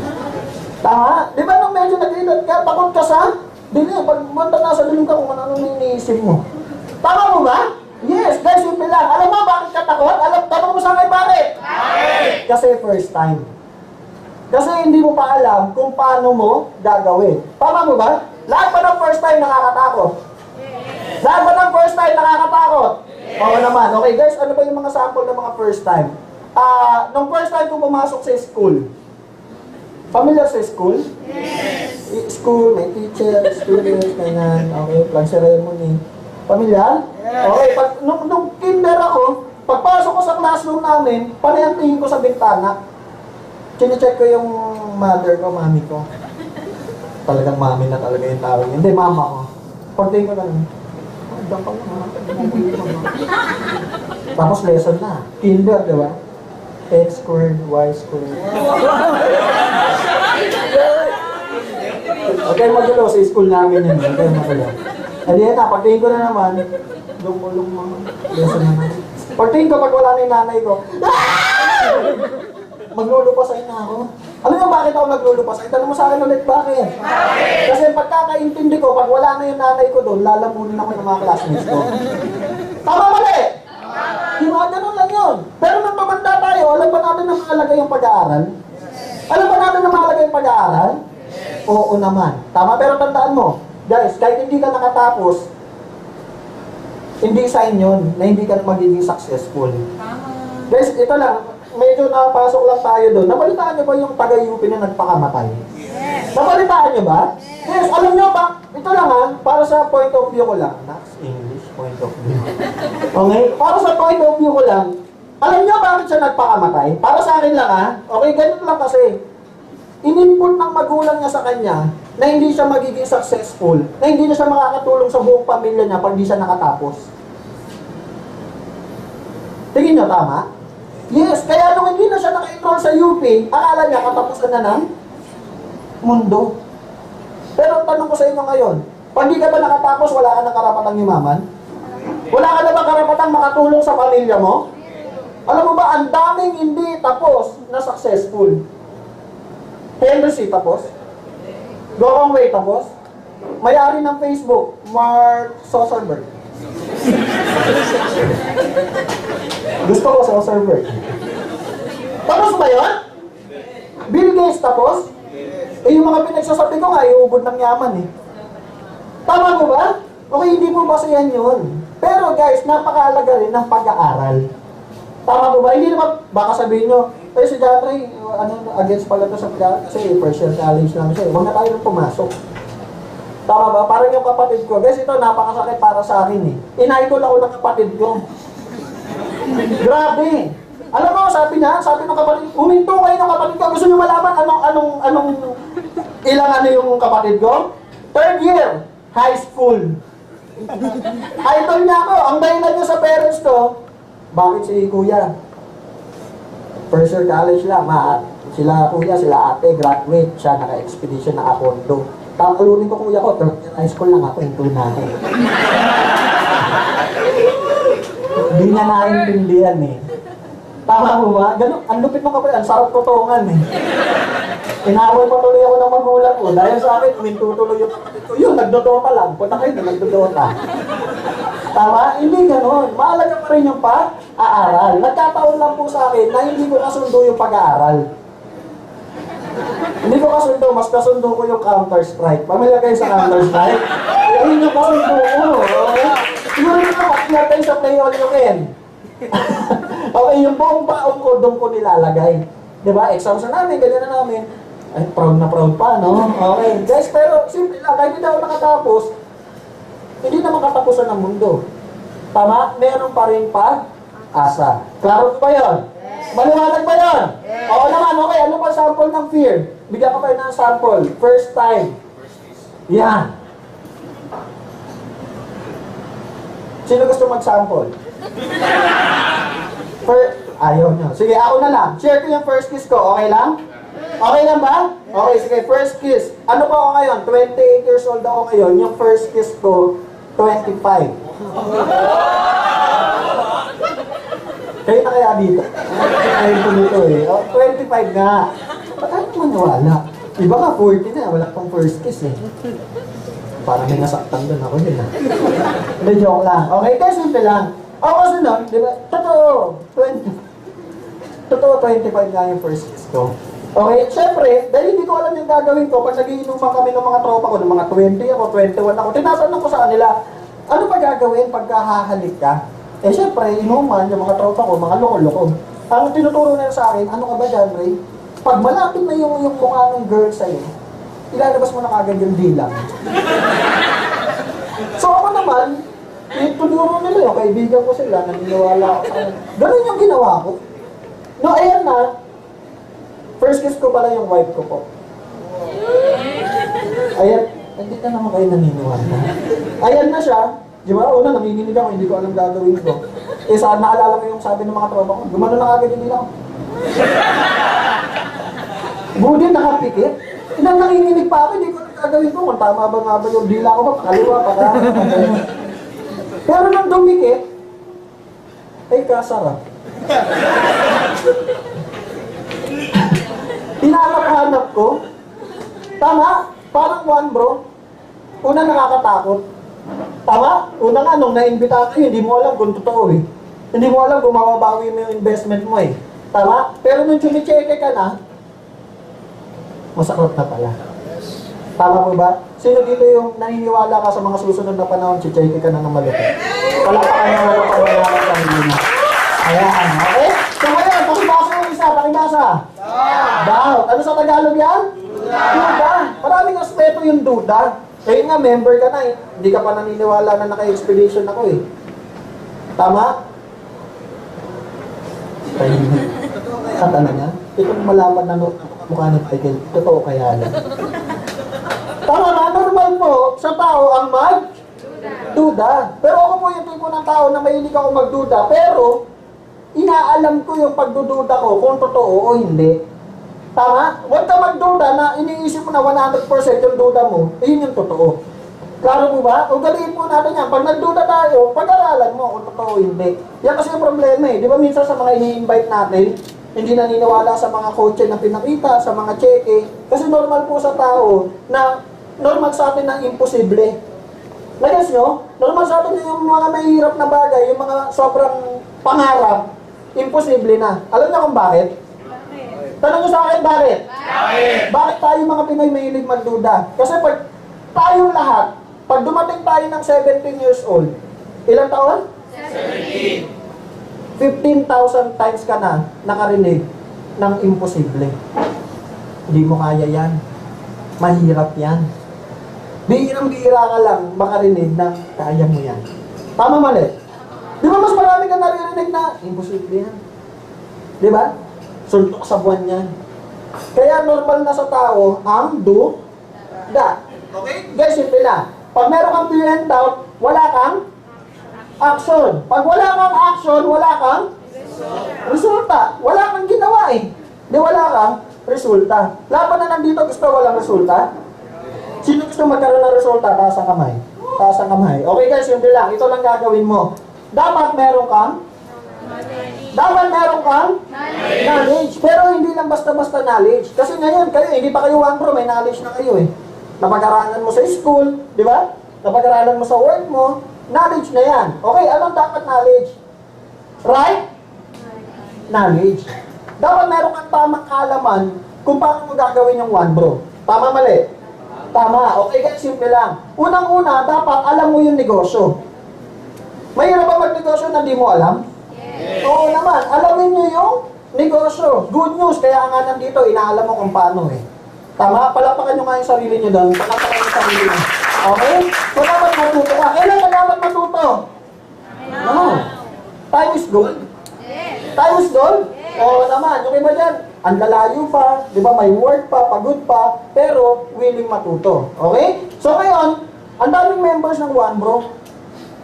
Tama? Di ba nung medyo nag-edad ka, takot ka sa dilim? Pag banda na sa dilim ka, kung ano iniisip mo. Tama mo ba? Yes, guys, simple lang. Alam mo bakit ka takot? Tanong mo sa akin bakit? Kasi first time. Kasi hindi mo pa alam kung paano mo gagawin. Tama mo ba? Lahat ba ng first time nakakatakot? Lahat ba ng first time nakakatakot? Oo naman. Okay guys, ano ba yung mga sample ng mga first time? Nung first time kong pumasok sa school, familiar sa school? Yes! School, may teacher, students, ganyan. Okay, plan ceremony. Familiar? Yes. Okay, nung kinder ako, pagpasok ko sa classroom namin, panay ang tingin ko sa bintana. Chine-check ko yung mother ko, mami ko. Talagang mami na talaga yung tawag. Hindi, mama ko. Pagtingin ko lang, diyan ka lang. Tapos lesson na. Kinder, di ba? X squared, Y squared. Okay, magulo sa school namin yun. Okay, magulo. Hindi na, pagtingin ko na naman, lumulong mga lesson na naman. Pagtingin ko, pag wala na yung nanay ko, maglulupasay na ako. Alam mo bakit ako naglulupasay? Tanong mo sa akin ulit, bakit? Kasi pagkakaintindi ko, pag wala na yung nanay ko doon, lalamunin ako ng mga classmates ko. Tama mali? Yung mga ganun lang yun. Pero nang tumanda tayo, alam ba natin na mahalaga yung pag-aaral? Alam ba natin na mahalaga yung pag-aaral? Oo naman. Tama, pero tandaan mo, guys, kahit hindi ka nakatapos, hindi sign yun na hindi ka magiging successful. Guys, ito lang, medyo napasok lang tayo doon. Nabalitaan niyo ba yung taga-UP na nagpakamatay? Yes! Nabalitaan niyo ba? Yes, alam niyo ba? Ito lang para sa point of view ko lang. That's English point of view. Okay? Para sa point of view ko lang, alam niyo bakit siya nagpakamatay? Para sa akin lang Okay, ganito lang kasi. In-input ng magulang niya sa kanya na hindi siya magiging successful, na hindi na siya makakatulong sa buong pamilya niya pag di siya nakatapos. Tingin niyo, tama? Yes, kaya nung hindi na siya naka-enroll sa UP, akala niya katapusan na ng mundo. Pero tanong ko sa inyo ngayon, pag di ka ba nakatapos, wala ka ng karapatang yumaman? Wala ka na ba karapatang makatulong sa pamilya mo? Alam mo ba, ang daming hindi tapos na successful. Henry tapos? Gokong Wei tapos? May-ari ng Facebook, Mark Zuckerberg. Gusto ko sa Zuckerberg. Tapos ba yun? Bill Gates tapos? Yung mga pinagsasabi ko nga, iubod ng yaman Tama ko ba? Okay, hindi mo basayan yun. Pero guys, napakahalaga rin ng pag-aaral. Tama ko ba? Hindi naman, baka sabihin nyo, si John Ray, against pala to sa pag-aaral kasi first year college lang siya. Huwag na tayo nang pumasok. Tama ba? Parang yung kapatid ko. Guys, ito napakasakit para sa akin Inaidol ako ng kapatid ko. Grabe. Alam mo, sabi ng kapatid, huminto kayo ng kapatid ko. Gusto nyo malaman ilang yung kapatid ko? 3rd year, high school. Idol niya ako. Ang dahilan niya sa parents ko, bakit si kuya? First year college lang, sila kuya, sila ate, graduate, siya naka-expedition, naka-condo. Takalunin ko kuya ko, 3rd year high school lang ako, yung tunay. Hindi niya naiintindihan Tama mo ba? Ganun, ang lupit mo kapatid, ang sarap tutungan Inaway pa tuloy ako ng magulang ko. Dahil sa akin, tuloy yung kapatid ko. Yun, nagdodota lang. Punta kayo na nagdodota. Tama? Hindi ganun. Mahalaga pa rin yung pag-aaral. Nagkataon lang po sa akin na hindi ko kasundo yung pag-aaral. Hindi ko kasundo, mas kasundo ko yung Counter-Strike. Pamilya kayo sa Counter-Strike? Ayun yung kasundo ko. Siguro yung kapatid tayo sa play all you can. Okay, yung buong baong ko, doon ko nilalagay. Diba? Exams na namin, ganyan na namin. Ay, proud na proud pa, no? Okay, guys, pero simple lang, kahit hindi ako nakatapos, hindi naman katapusan ng mundo. Tama? Meron pa rin pag-asa. Klaro ba yun? Yes. Maliwanag ba yun? Yes. Oo naman, okay. Ano pa sample ng fear? Bigyan ko kayo ng sample. First time. Yan. Sino gusto mag-sample? Ayaw nyo. Sige, ako na lang. Share ko yung first kiss ko. Okay lang? Okay lang ba? Okay, sige. First kiss. Ano pa ako ngayon? 28 years old ako ngayon. Yung first kiss ko, 25. Kayo na kaya dito? Kayo ko dito eh. Oh, 25 nga. Ba't ano maniwala? Iba ka, 40 na. Wala pang first kiss eh. Parang may nasaktan doon ako din ah. Hindi, joke lang. Okay, guys, simple lang. Ako kasi nun, di ba? Totoo. 25 nga yung first kiss ko. Okay, syempre, dahil hindi ko alam yung gagawin ko, pag nagiinuman kami ng mga tropa ko, ng mga 20 ako, 21 ako, tinatanong ko sa kanila, ano pa gagawin pagka hahalik ka? Eh syempre, inuman, yung mga tropa ko, mga loko-loko. Ang tinuturo nila sa akin, ano ka ba dyan, Ray? Pag malapit na yung mukha ng girl sa'yo, ilalabas mo na kagad yung dilang. So ako naman, tinuro nila yung kaibigan ko sila, naniniwala ako sa akin. Ganun yung ginawa ko. No, ayan na. First kiss ko pala yung wife ko po. Ayan, hindi na naman kayo naniniwala. Ayan na siya. Di ba? Una, nanginginig ako, hindi ko alam gagawin ko. Eh, saan naalala ko yung sabi ng mga tropa ko, gumano na kagad yung nila ko. Budi, nakapikit. Inang nanginginig pa ako, hindi ko alam gagawin ko. Kung tama ba nga ba yung dila ko ba, pakaliwa, pakaliwa. Pero nang dumikit, ay kasarap. Hinanap-hanap ko. Tama, parang one bro. Una nakakatakot. Tama, una nga nung naimbita kayo, hindi mo alam kung totoo eh. Hindi mo alam kung mababawi mo yung investment mo eh. Tama? Pero nung chumicheke ka na, masakot na pala. Tama po ba? Sino dito yung naniniwala ka sa mga susunod na panahon, chicheke ka na ng malaki? Wala pa kayo na pangyayaran sa hindi na. Ayan, okay? So ngayon, pakibasa yung isa, pakibasa. Doubt. Ano sa Tagalog yan? Duda. Maraming aspeto yung duda. Kaya nga, member ka na eh. Hindi ka pa naniniwala na naka-expedition ako eh. Tama? Kata na niya. Itong malaman na mukha ni Michael, totoo kaya yan. Tama na, normal po sa tao ang mag-duda. Pero ako po yung tipo ng tao na mahilig ako magduda. Pero, inaalam ko yung pagdududa ko kung totoo o hindi. Tama? Huwag ka magduda na iniisip mo na 100% yung duda mo, yun yung totoo. Klaro mo ba? Ugaliin po natin yan. Pag nagduda tayo, pag-aralan mo kung totoo o hindi. Yan kasi yung problema eh. Di ba minsan sa mga ini-invite natin, hindi naniniwala sa mga kotse na pinakita, sa mga cheque. Kasi normal po sa tao na normal sa atin na imposible. Nagas nyo? Normal sa atin yung mga mahirap na bagay, yung mga sobrang pangarap, imposible na. Alam niyo kung bakit? Tanong nyo sa akin, bakit? Bakit tayo mga Pinoy mahilig magduda? Kasi pag tayong lahat, pag dumating tayo ng 17 years old, ilang taon? 17. 15,000 times ka na nakarinig ng imposible. Hindi mo kaya yan. Mahirap yan. Bihirang-bihira ka lang makarinig na kaya mo yan. Tama mali? Di ba mas marami ka naririnig na imposible yan? Di ba? Suntok sa buwan yan. Kaya normal na sa tao ang duda. Okay? Guys, simple na. Pag meron kang fear and doubt, wala kang action. Pag wala kang action, wala kang resulta. Wala kang ginawa eh. Di wala kang resulta. Laban na nandito, gusto walang resulta? Sino gusto magkaroon ng resulta? Taas ang kamay. Taas ang kamay. Okay guys, simple lang. Ito lang gagawin mo. Dapat meron kang knowledge. Pero hindi lang basta-basta knowledge. Kasi ngayon, kayo, hindi pa kayo 1 pro, may knowledge na kayo eh. Napag-aralan mo sa school, di ba? Napag-aralan mo sa work mo, knowledge na yan. Okay, anong dapat knowledge? Right? Knowledge. Dapat meron kang tamang kaalaman kung paano mo gagawin yung 1 bro. Tama, mali? Tama. Okay, guys, simple lang. Unang-una, dapat alam mo yung negosyo. Mahirap ba magnegosyo na di mo alam? Yes. Oo naman. Alamin nyo yung negosyo. Good news. Kaya nga nandito, inaalam mo kung paano eh. Tama? Palapakan nyo nga yung sarili nyo doon. Palapakan yung sarili nyo. Okay? So, dapat matuto ka. Kailan ka dapat matuto? No. Time is gold. Time is gold? Oo naman. Yung iba dyan, ang lalayo pa, di ba, may work pa, pagod pa, pero willing matuto. Okay? So, ngayon, ang daming members ng One Bro.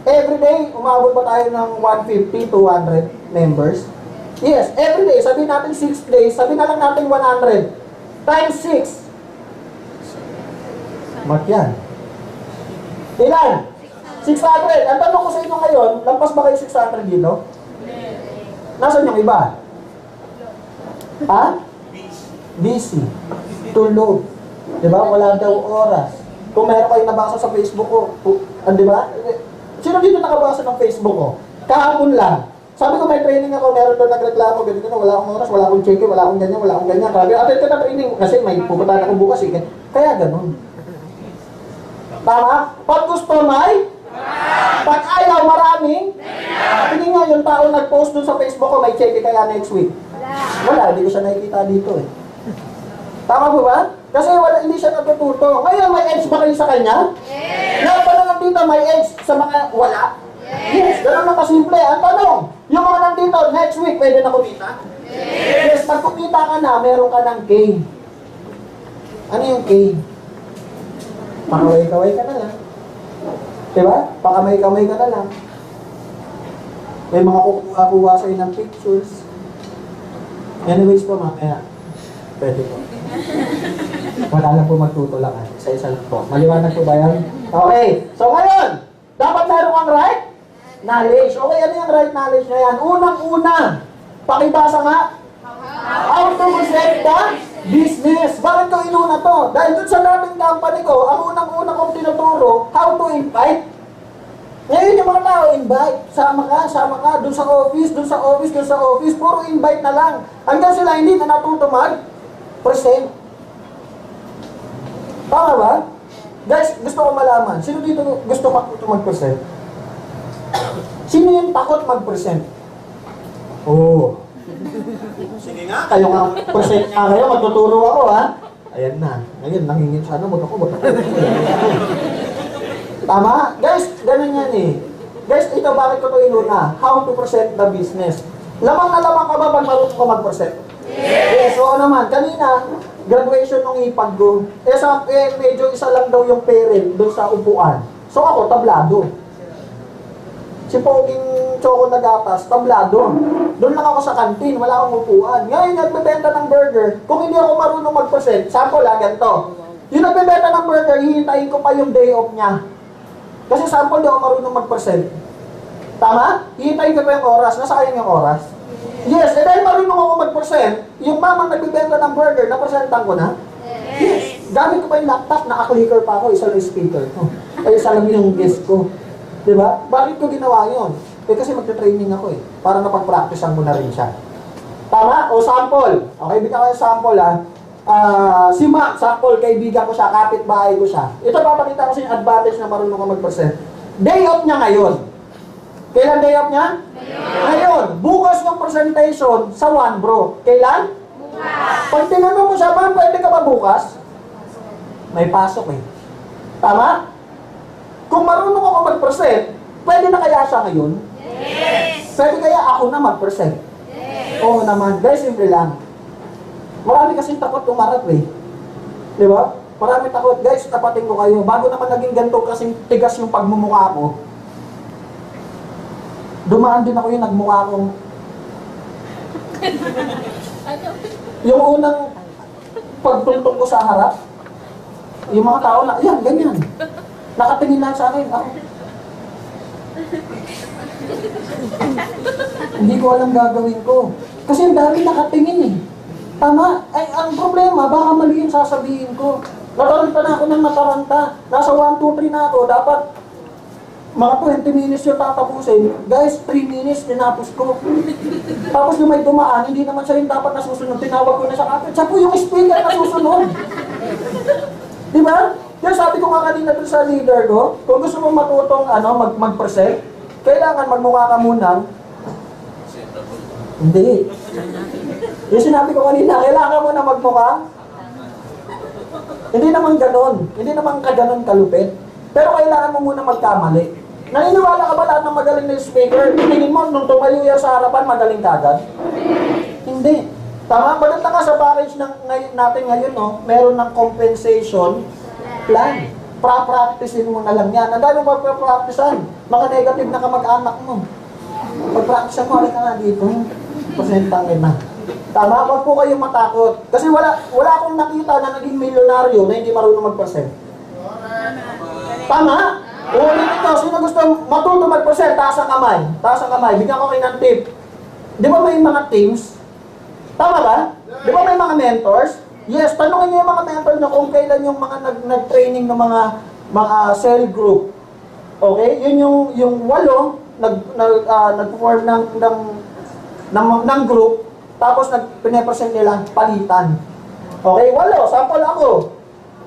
Every day, umabot pa tayo ng 150 to 200 members. Yes, every day. Sabihin natin 6 days. Sabihin na lang natin 100. Times 6. Mark yan. Ilan? 600. Ang tanong ko sa inyo ngayon, lampas ba kayo 600 dito? Nasaan yung iba? Ha? Busy. Tulog. Diba? Wala daw oras. Kung meron kayo nabasa sa Facebook ko, diba? Sino dito nakabasa ng Facebook ko? Kahapon lang. Sabi ko may training ako, meron doon nagreklamo, ganito na, wala akong oras, wala akong check, wala akong ganyan, wala akong ganyan. Sabi, attend ka na training kasi may pupuntahan ako bukas eh. Kaya ganun. Tama? Pag gusto may? Pag ayaw maraming? Tingin nga yung tao nag-post doon sa Facebook ko, may check kaya next week. Wala, hindi ko siya nakikita dito eh. Tama po ba? Kasi wala, hindi siya natututo. Ngayon, may edge ba kayo sa kanya? Yes! Ngayon pa lang dito, may edge sa mga wala? Yes! Ganun lang kasimple. Ang tanong, yung mga nandito, next week, pwede na kumita? Yes! Pag kumita ka na, meron ka ng K. Ano yung K? Pakaway-kaway ka na lang. Diba? Pakamay-kamay ka na lang. May mga kukuha sa'yo ng pictures. Anyways po, mamaya. Pwede po. Wala lang po magtutulakan. Isa-isa lang po. Maliwanag po ba yan? Okay. So ngayon, dapat meron kang right knowledge. Okay, ano yung right knowledge na yan? Unang-una, pakibasa nga. How to present the business. Bakit ko inuna to? Dahil dun sa dating company ko, ang unang-una kong tinuturo, how to invite. Ngayon yung mga tao, invite. Sama ka, dun sa office, dun sa office, dun sa office. Puro invite na lang. Hanggang sila hindi na natuto mag-present. Tama ba? Guys, gusto ko malaman. Sino dito gusto matuto mag-present? Sino yung takot mag-present? Oo. Sige nga, kayo nga present nga kayo, magtuturo ako ha. Ayan na. Ngayon, nangingin sana mo ako. Tama? Guys, ganun yan eh. Guys, ito bakit ko ito inuna? How to present the business. Lamang na lamang ka ba pag marunong ka mag-present? Yes! So naman, kanina, graduation ng ipag ko. Medyo isa lang daw yung parent doon sa upuan. So ako, tablado. Si Poging Choco na gatas, tablado. Doon lang ako sa kantin, wala akong upuan. Ngayon, nagbebenta ng burger. Kung hindi ako marunong mag-present, sample ganito. Yung nagbebenta ng burger, hihintayin ko pa yung day off niya. Kasi sample, di ako marunong mag-present. Tama? Hihintayin ko pa yung oras. Nasayang yung oras. Yes, eh dahil marunong ako mag-present, yung mamang nagbibenta ng burger, napresentan ko na. Yes. Gamit ko pa yung laptop, naka-clicker pa ako, isa lang yung speaker ko. Ay, isa lang yung guest ko. Diba? Bakit ko ginawa yun? Eh kasi magta-training ako eh. Para napag-practicean mo na rin siya. Tama? O sample. Okay, bigyan ko yung sample ha. Si Mac, sample, kaibigan ko siya, kapitbahay ko siya. Ito papakita ko sa yung advantage na marunong ka mag-present. Day off niya ngayon. Kailan day off niya? Ngayon, bukas yung presentation sa One Bro. Kailan? Bukas. Pag tinanong mo siya, ma'am, pwede ka ba bukas? May pasok eh. Tama? Kung marunong ako mag-present, pwede na kaya siya ngayon? Yes! Pwede kaya ako na mag-present? Yes! Oo naman. Guys, simple lang. Marami kasing takot tumarap eh. Di ba? Marami takot. Guys, tapatin ko kayo. Bago naman naging ganito kasing tigas yung pagmumukha ko, dumaan din ako yung nagmukha kong... Yung unang pagtultong ko sa harap, yung mga tao na, yan, ganyan. Nakatingin lang sa akin. Ako. Hindi ko alam gagawin ko. Kasi ang dami nakatingin eh. Tama? Ay, ang problema, baka mali yung sasabihin ko. Nataranta na ako ng nataranta. Nasa 1, 2, 3 na ako. Dapat mga 20 minutes yung tatapusin. Guys, 3 minutes, tinapos ko. Tapos yung may dumaan, hindi naman siya yung dapat nasusunod. Tinawag ko na siya kapit. Siya po yung speaker na susunod. Diba? Kaya sabi ko nga kanina doon sa leader ko, kung gusto mo matutong mag-present, kailangan magmukha ka muna. Hindi. Yung sinabi ko kanina, kailangan mo na magmukha. Hindi naman ganon. Hindi naman kaganon kalupit. Pero kailangan mo muna magkamali. Naniniwala ka ba lahat ng magaling na speaker? Tingin mo, nung tumayo yan sa harapan, magaling kagad? Hindi. Tama, maganda ka sa package natin ngayon, no? Meron ng compensation plan. Pra-practicein mo na lang yan. Ang dami mo pra-practicean. Mga negative na kamag-anak mo. Pag-practicean mo, halika nga dito. Porcentangin na. Tama, wag po kayong matakot. Kasi wala akong nakita na naging milyonaryo na hindi marunong mag-percent. Tama? Ulitin ko, sino gusto matuto mag-percent? Taas ang kamay. Taas ang kamay. Bigyan ko kayo ng tip. Di ba may mga teams? Tama ba? Di ba may mga mentors? Yes, tanungin niyo yung mga mentor nyo kung kailan yung mga nag-training ng mga cell group. Okay? Yun yung 8 nag-form ng group, tapos pinapresent nila palitan. Okay? 8, sample ako.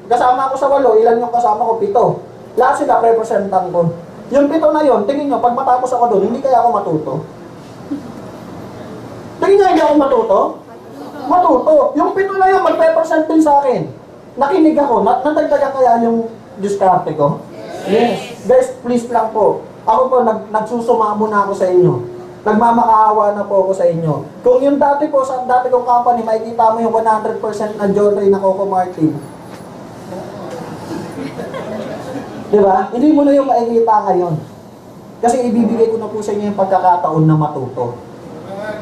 Kasama ako sa 8, ilan yung kasama ko? 7. Lahat sila representan ko. Yung 7 na yun, tingin nyo, pag matapos ako doon, hindi kaya ako matuto? Tingin nyo, hindi ako matuto? Matuto. Yung 7 na yun, mag-represent din sa akin. Nakinig ako, nadagdagan kaya yung diskarte ko? Yes. Guys, please lang po. Ako po, nagsusumamo na ako sa inyo. Nagmamakaawa na po ako sa inyo. Kung yung dati po, sa dati kong company, makikita mo yung 100% na jewelry na Coco Martin. Diba? Hindi mo na yung makikita ngayon. Kasi ibibigay ko na po sa inyo yung pagkakataon na matuto.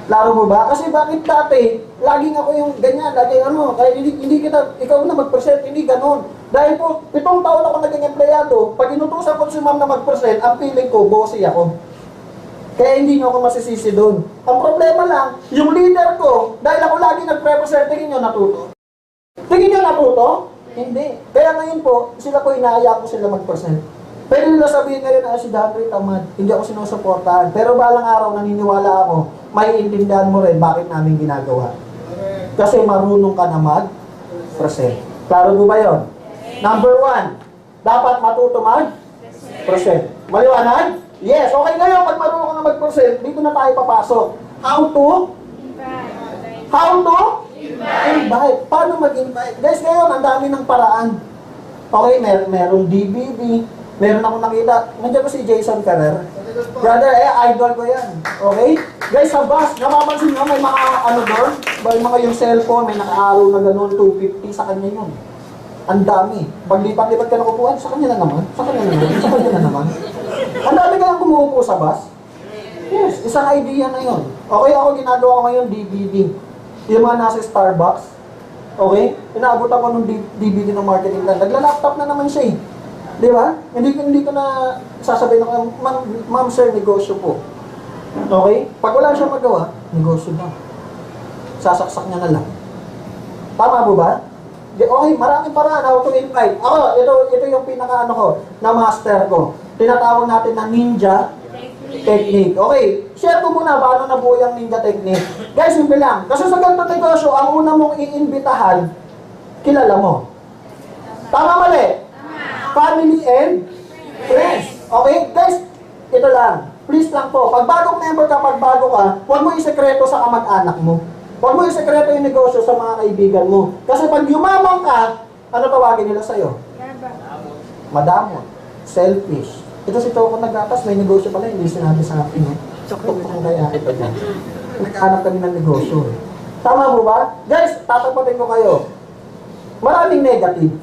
Klaro mo ba? Kasi bakit dati, laging ako yung ganyan, laging kaya hindi kita, ikaw na mag-present, hindi ganon. Dahil po, 7 taon ako naging empleyado, pag inutusan ko si ma'am na mag-present, ang feeling ko, bossy ako. Kaya hindi nyo ako masisisi doon. Ang problema lang, yung leader ko, dahil ako lagi nag-represent, tingin nyo natuto? Tingin nyo natuto? Hindi. Kaya ngayon po, sila po inaaya ko sila mag-present. Pwede nila sabihin ngayon na si Dadri tamad, hindi ako sinusuportahan. Pero balang araw, naniniwala ako, may intindihan mo rin bakit namin ginagawa. Kasi marunong ka na mag-present. Klaro mo ba yun? Number 1, dapat matuto mag-present. Maliwanag? Yes. Okay ngayon, pag marunong ka na mag-present, dito na tayo papasok. How to? Invite. Paano mag-invite? Guys, ngayon, ang dami ng paraan. Okay, merong DVD. Meron akong nakita, nandiyan ba si Jason Ferrer? Brother, idol ko yan. Okay? Guys, sa bus, napapansin nyo, may mga doon? May mga yung cellphone, may naka-araw na gano'n, 250, sa kanya yun. Ang dami. Pag lipat-lipat ka na kupuan, sa kanya na naman. Ang dami kayang kumukupo sa bus. Yes, isang idea na yun. Okay, ako ginagawa ko ngayon DVD. Yung mga nasa Starbucks. Okay? Inaabot ako ng DVD ng marketing plan. Nagla-laptop na naman siya eh. Di ba? Hindi ko na sasabihin ako, ma'am sir, negosyo po. Okay? Pag wala siyang magawa, negosyo na. Sasaksak niya na lang. Tama po ba? Okay, maraming paraan how to invite. Ako, ito yung pinaka-ano ko, na master ko. Tinatawag natin na ninja technique. Okay, share ko muna paano nabuo yung ninja technique. Guys, simple lang. Kasi sa ganito negosyo, ang una mong iimbitahan, kilala mo. Tama mali? Family and friends. Okay, guys, ito lang. Please lang po, pag bagong member ka, pag bago ka, huwag mo isekreto sa kamag-anak mo. Huwag mo isekreto yung negosyo sa mga kaibigan mo. Kasi pag yumaman ka, ano tawagin nila sa'yo? Madamot. Selfish. Ito si Choco naggatas, may negosyo pala, hindi sinabi sa akin. Choco kung kaya ito dyan. Nagkahanap kami ng negosyo. Tama mo ba? Guys, tatapatin ko kayo. Maraming negative.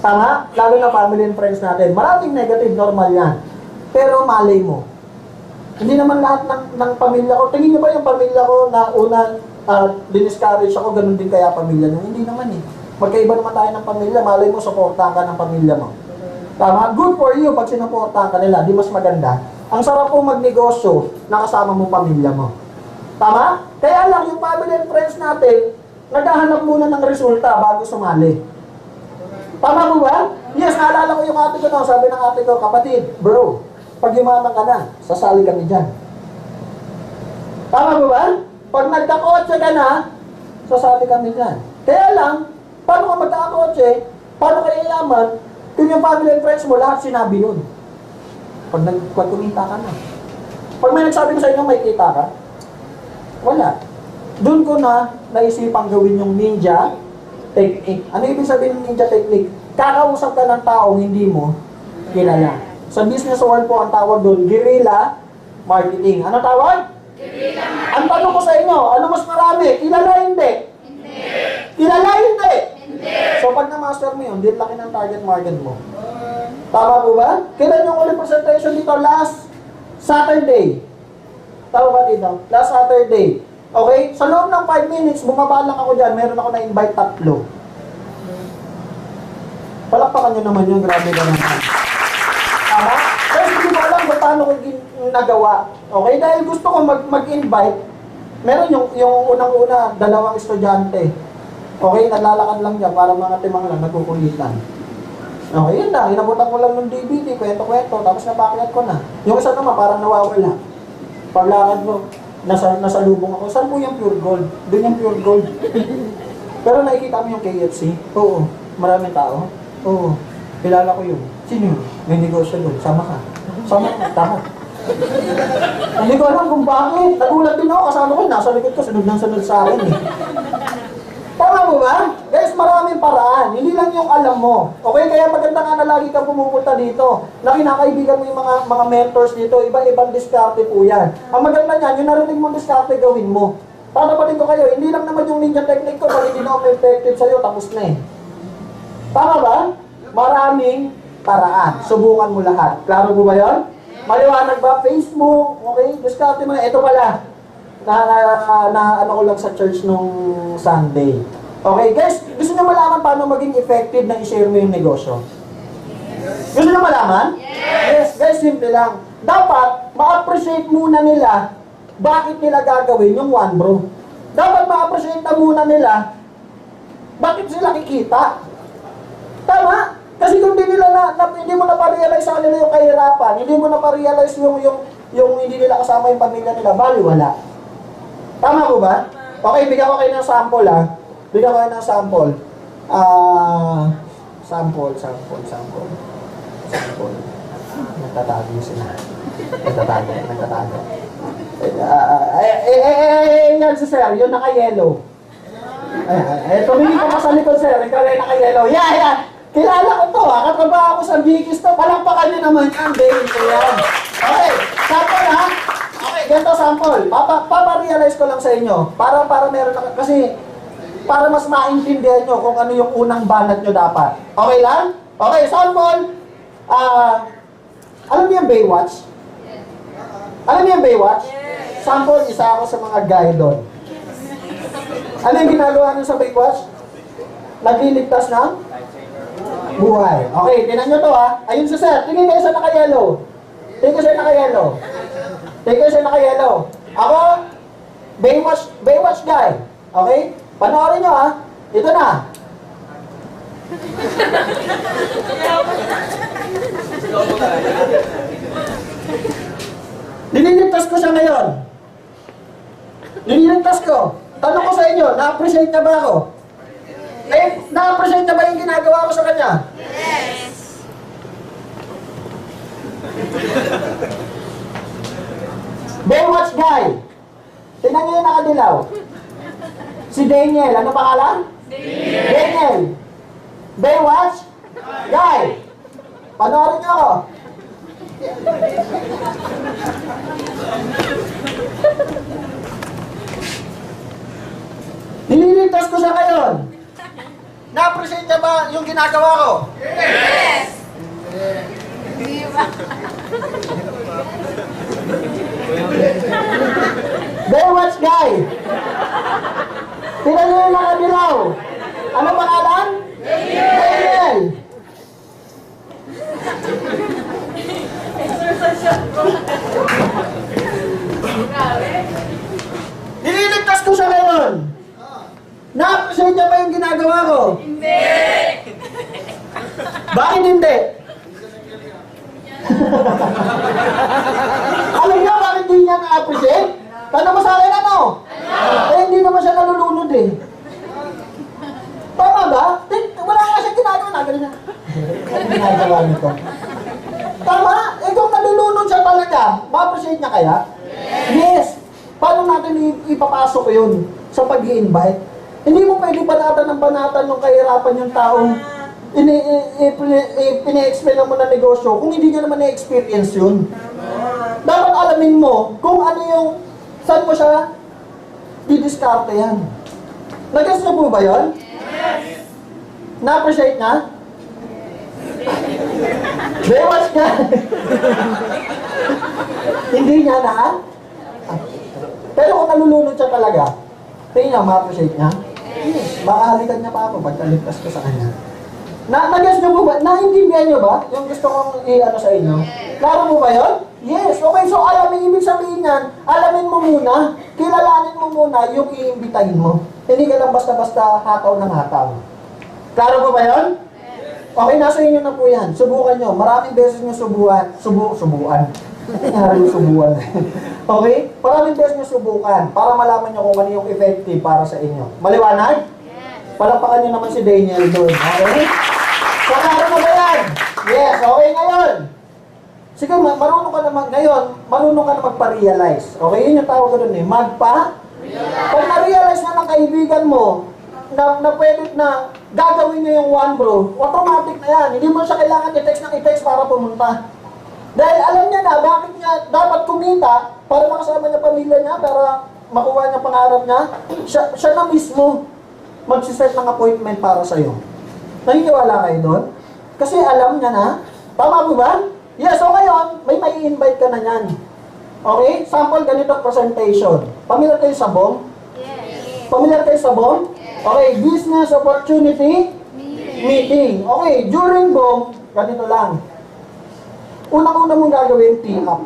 Tama? Lalo na family and friends natin. Maraming negative, normal yan. Pero malay mo. Hindi naman lahat ng pamilya ko. Tingin niyo ba yung pamilya ko na unang diniscourage ako, ganun din kaya pamilya niyo? Hindi naman eh. Magkaiba naman tayo ng pamilya. Malay mo, supportahan ka ng pamilya mo. Tama? Good for you pag sinuportahan ka nila. Di mas maganda. Ang sarap po magnegosyo na kasama mo pamilya mo. Tama? Kaya lang yung family and friends natin, naghahanap muna ng resulta bago sumali. Tama mo ba? Yes, naalala ko yung ate ko no. Sabi ng ate ko, kapatid, bro, pag yumaman ka na, sasali kami dyan. Tama mo ba? Pag nagkakotse ka na, sasali kami dyan. Kaya lang, paano ka magkakotse, paano ka yayaman, kung yung family and friends mo, lahat sinabi yun. Pag kumita ka na. Pag may nagsabi ko sa inyo, may kita ka, wala. Doon ko na naisipang gawin yung ninja technique. Ano ibig sabihin ng ninja technique? Kakausap ka ng taong hindi mo kilala. Sa business world po, ang tawag doon, guerrilla marketing. Ano tawag? Guerrilla marketing. Ang tanong ko sa inyo, ano mas marami? Kilala hindi? Hindi. Kilala hindi? Hindi. So pag na-master mo yun, din laki ng target market mo. Tama po ba? Kailan yung ulit presentation dito? Last Saturday. Tao ba dito? Last Saturday. Okay? Sa loob ng 5 minutes, bumaba lang ako dyan. Meron ako na-invite 3. Palakpakan nyo naman yun. Grabe ka naman. Tama? Pero hindi ko alam kung paano ko nagawa. Okay? Dahil gusto ko mag-invite. Meron yung unang-una, 2 estudyante. Okay? Naglalakad lang dyan para mga timang lang, nagkukulitan. Okay, yun lang. Inabutan ko lang ng DVD, kwento-kwento, tapos napakyat ko na. Yung isa naman, parang nawawala. Paglakad mo, nasa lubong ako. Saan po yung pure gold? Doon yung pure gold. Pero nakikita mo yung KFC? Oo. Maraming tao? Oo. Kilala ko yun. Sino yun? May negosyo doon. Sama ka. Sama ka. Tama. Hindi ko alam kung bakit. Nagulat din ako. Kasama ko, nasa likod ko. Sunod ng sunod sa akin eh. Tama mo ba? Guys, maraming paraan. Hindi lang yung alam mo. Okay, kaya maganda nga na lagi kang pumupunta dito. Na kinakaibigan mo yung mga mentors dito. Iba-ibang diskarte po yan. Ang maganda niyan, yung narinig mong diskarte, gawin mo. Tatapatin ko kayo, hindi lang naman yung ninja technique ko, pag hindi na ako effective sa'yo, tapos na eh. Tama ba? Maraming paraan. Subukan mo lahat. Klaro po ba yun? Maliwanag ba? Facebook, okay? Diskarte mo na. Ito pala. Na ano ko lang sa church nung Sunday. Okay, guys, gusto nyo malaman paano maging effective na i-share mo yung negosyo? Gusto nyo malaman? Yes, guys, simple lang. Dapat, ma-appreciate muna nila bakit nila gagawin yung one bro. Dapat ma-appreciate na muna nila bakit sila kikita. Tama? Kasi kung hindi nila hindi mo na pa-realize sa kanila yung kahirapan, hindi mo na pa-realize yung hindi nila kasama yung pamilya nila, bali wala. Tama po ba? Okay, bigyan ko kayo ng sample Bigyan ko kayo ng sample. Sample. Nagtatago sila. Nagtatago. Yan si sir, yun naka-yellow. Tumingin ka pa sa likod sir, ikaw na naka-yellow. Yeah. Kilala ko to katrabaho ko sa Bikis to. Palakpakan nyo naman yan, baby. Yan. Okay, sample Okay, ganito sample. Papa-realize ko lang sa inyo. Para meron na, kasi para mas maintindihan nyo kung ano yung unang banat nyo dapat. Okay lang? Okay, sample. Alam niyo yung Baywatch? Yes. Alam niyo yung Baywatch? Yes. Sample, isa ako sa mga guy doon. Ano yung ginagawa nyo sa Baywatch? Nagliligtas ng buhay. Okay, tinan nyo to Ayun sa sir, tingin kayo sa naka-yellow. Tingin kayo sa naka-yellow. Tingin kayo sa naka-yellow. Ako, Baywatch guy. Okay? Panoorin nyo Ito na. Nililigtas ko siya ngayon. Nililigtas ko. Tanong ko sa inyo, na-appreciate na ba ako? Na-appreciate na ba yung ginagawa ko sa kanya? Yes! Baywatch guy. Tingnan niyo yung nakadilaw. Si Daniel. Ano pangalan? Daniel. Baywatch guy. Panoorin niyo ako. Nililigtas ko siya ngayon. Na-appreciate niya ba yung ginagawa ko? Yes! Di ba? Baywatch guy. Tingnan niyo yung nakadilaw. Ano pangalan? Daniel. Nililigtas ko siya ngayon. Na-appreciate niya ba yung ginagawa ko? Hindi! Bakit hindi? Alam niyo bakit hindi niya na-appreciate? Tanong mo sa akin ano? Hindi naman siya nalulunod eh. Tama ba? Wala nga siya ginagawa na. Ganyan. Ano ginagawa nito? Tama? Kung nalulunod siya talaga, ma-appreciate niya kaya? Yes! Paano natin ipapasok yun sa pag-i-invite? Hindi mo pwede banatan ng banatan yung kahirapan yung taong pina-explain mo na negosyo kung hindi niya naman na-experience yun. Dapat alamin mo kung ano yung, saan mo siya didiskarte yan. Nag-guess niyo po ba yun? Yes! Na-appreciate niya? Baywatch niya? Hindi niya na? Pero kung nalulunod siya talaga, tingin niya, ma-appreciate niya? Yes. Makahalikan niya pa ako pagkaligtas ko sa kanya. Nag-guess niyo po ba? Naintindihan niyo ba? Yung gusto kong i-ano sa inyo? Klaro mo ba yun? Yes. Okay, so alamin, ibig sabihin yan, alamin mo muna, kilalanin mo muna yung iimbitahin mo. Hindi ka lang basta-basta hataw ng hataw. Klaro mo ba yun? Okay, nasa inyo na po yan. Subukan nyo. Maraming beses nyo subukan. Subukan. Nangyari yung subukan. Okay? Maraming beses nyo subukan para malaman nyo kung ano yung effective para sa inyo. Maliwanag? Yes. Palapakan nyo naman si Daniel doon. Okay? So, klaro mo ba yan? Yes. Okay, ngayon. Sige, marunong ka naman. Ngayon, marunong ka na magpa-realize. Okay? Yun yung tawag ko doon eh. Pag na-realize na ng kaibigan mo, na pwede na gagawin niya yung one bro, automatic na yan. Hindi mo siya kailangan i-text para pumunta. Dahil alam niya na bakit niya dapat kumita para makasama niya pamilya niya, para makuha niya pangarap niya. Siya na mismo magsiset ng appointment para sa'yo. Naniniwala kayo doon? Kasi alam niya na. Tama po ba? Yes, so ngayon, may invite ka na niyan. Okay? Sample ganito presentation. Familiar kayo sa BOM? Yes. Familiar kayo sa BOM? Okay, business opportunity meeting. Okay, during BOM, ganito lang. Unang-una mong gagawin, tee up.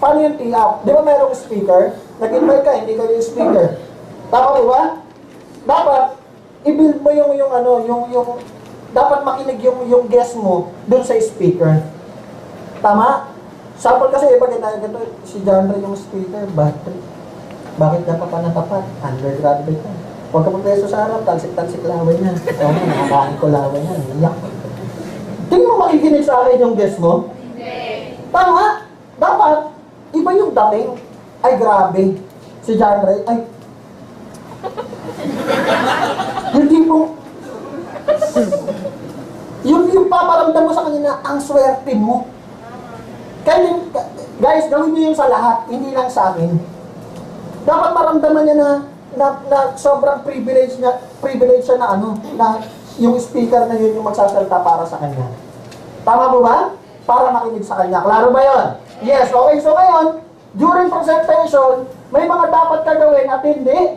Paano yung tee up? Di ba mayroong speaker? Nag-invite ka, hindi ka yung speaker. Tama ba? Dapat, i-build mo yung dapat makinig yung guest mo dun sa speaker. Tama? Sample kasi, iba ganito, si John Ray yung speaker, battery. Bakit ka pa natapat? Undergraduate ka. Huwag ka magpreso sa harap, talsik-talsik laway niya. Oo, nakakain ko laway niya. Iyak. Tingin mo makikinig sa akin yung guest mo? Hindi. Tama. Dapat, iba yung dating. Ay, grabe. Si John Ray, ay. Yung tipong, yung paparamdam mo sa kanya, ang swerte mo. Kaya, guys, gawin niyo yun sa lahat, hindi lang sa akin. Dapat maramdaman niya na sobrang privilege siya na yung speaker na yun yung magsasalita para sa kanya. Tama po ba? Para makinig sa kanya. Klaro ba yun? Yes. Okay, so ngayon, during presentation, may mga dapat ka gawin at hindi?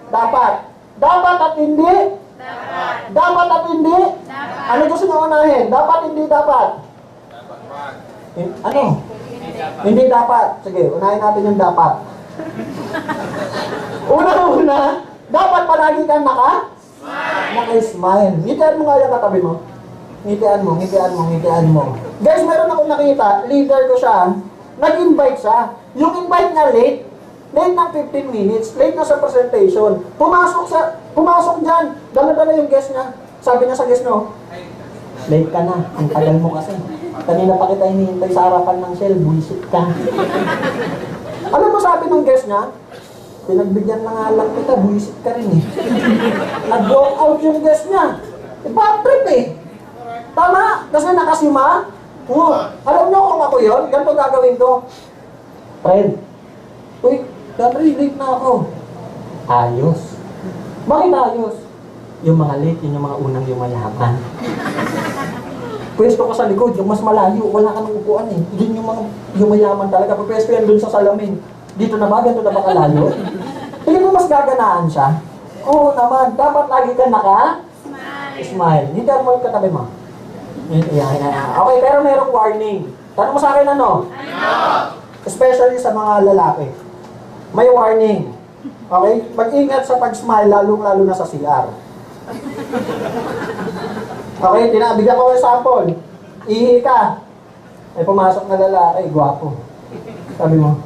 Dapat. Dapat at hindi? Dapat. Dapat at hindi? Dapat. Ano gusto nyo unahin? Dapat, hindi dapat? Dapat. Ano? Hindi dapat. Sige, unahin natin yung dapat. Una-una, dapat palagi kang naka-smile. Ngitian mo nga yung katabi mo. Ngitian mo. Guys, meron akong nakita, leader ko siya, nag-invite siya. Yung invite niya late ng 15 minutes, late na sa presentation. Pumasok dyan, dala-dala yung guest niya. Sabi niya sa guest no, late ka na, ang tagal mo kasi. Kanina pa kita hinihintay sa harapan ng Shell, bullshit ka. Alam mo sabi ng guest niya? Pinagbigyan na nga lang kita, buwisit ka rin eh. Nag-walk out yung guest niya. Bad trip eh. Tama? Kasi nakasima. Alam niyo kung ako yun, ganito gagawin ko. Friend, uy, late na ako. Ayos. Bakit ayos? Yung mga late, yun yung mga unang yumayaman. Pwesto ka sa likod, yung mas malayo, wala ka nang upuan eh. Yun yung mga yumayaman talaga. Pwesto yan dun sa salamin. Dito na ba? Ganito na ba kalayo? Tingin mo mas gaganaan siya? Oo naman. Dapat lagi ka naka-smile. Hindi ka mo yung katabi mo. Okay, pero merong warning. Tanong mo sa akin ano? Especially sa mga lalaki. May warning. Okay? Mag-ingat sa pag-smile, lalong-lalo na sa CR. Okay, bigyan ko yung sample. Ihi ka. May pumasok na lalaki, gwapo. Sabi mo.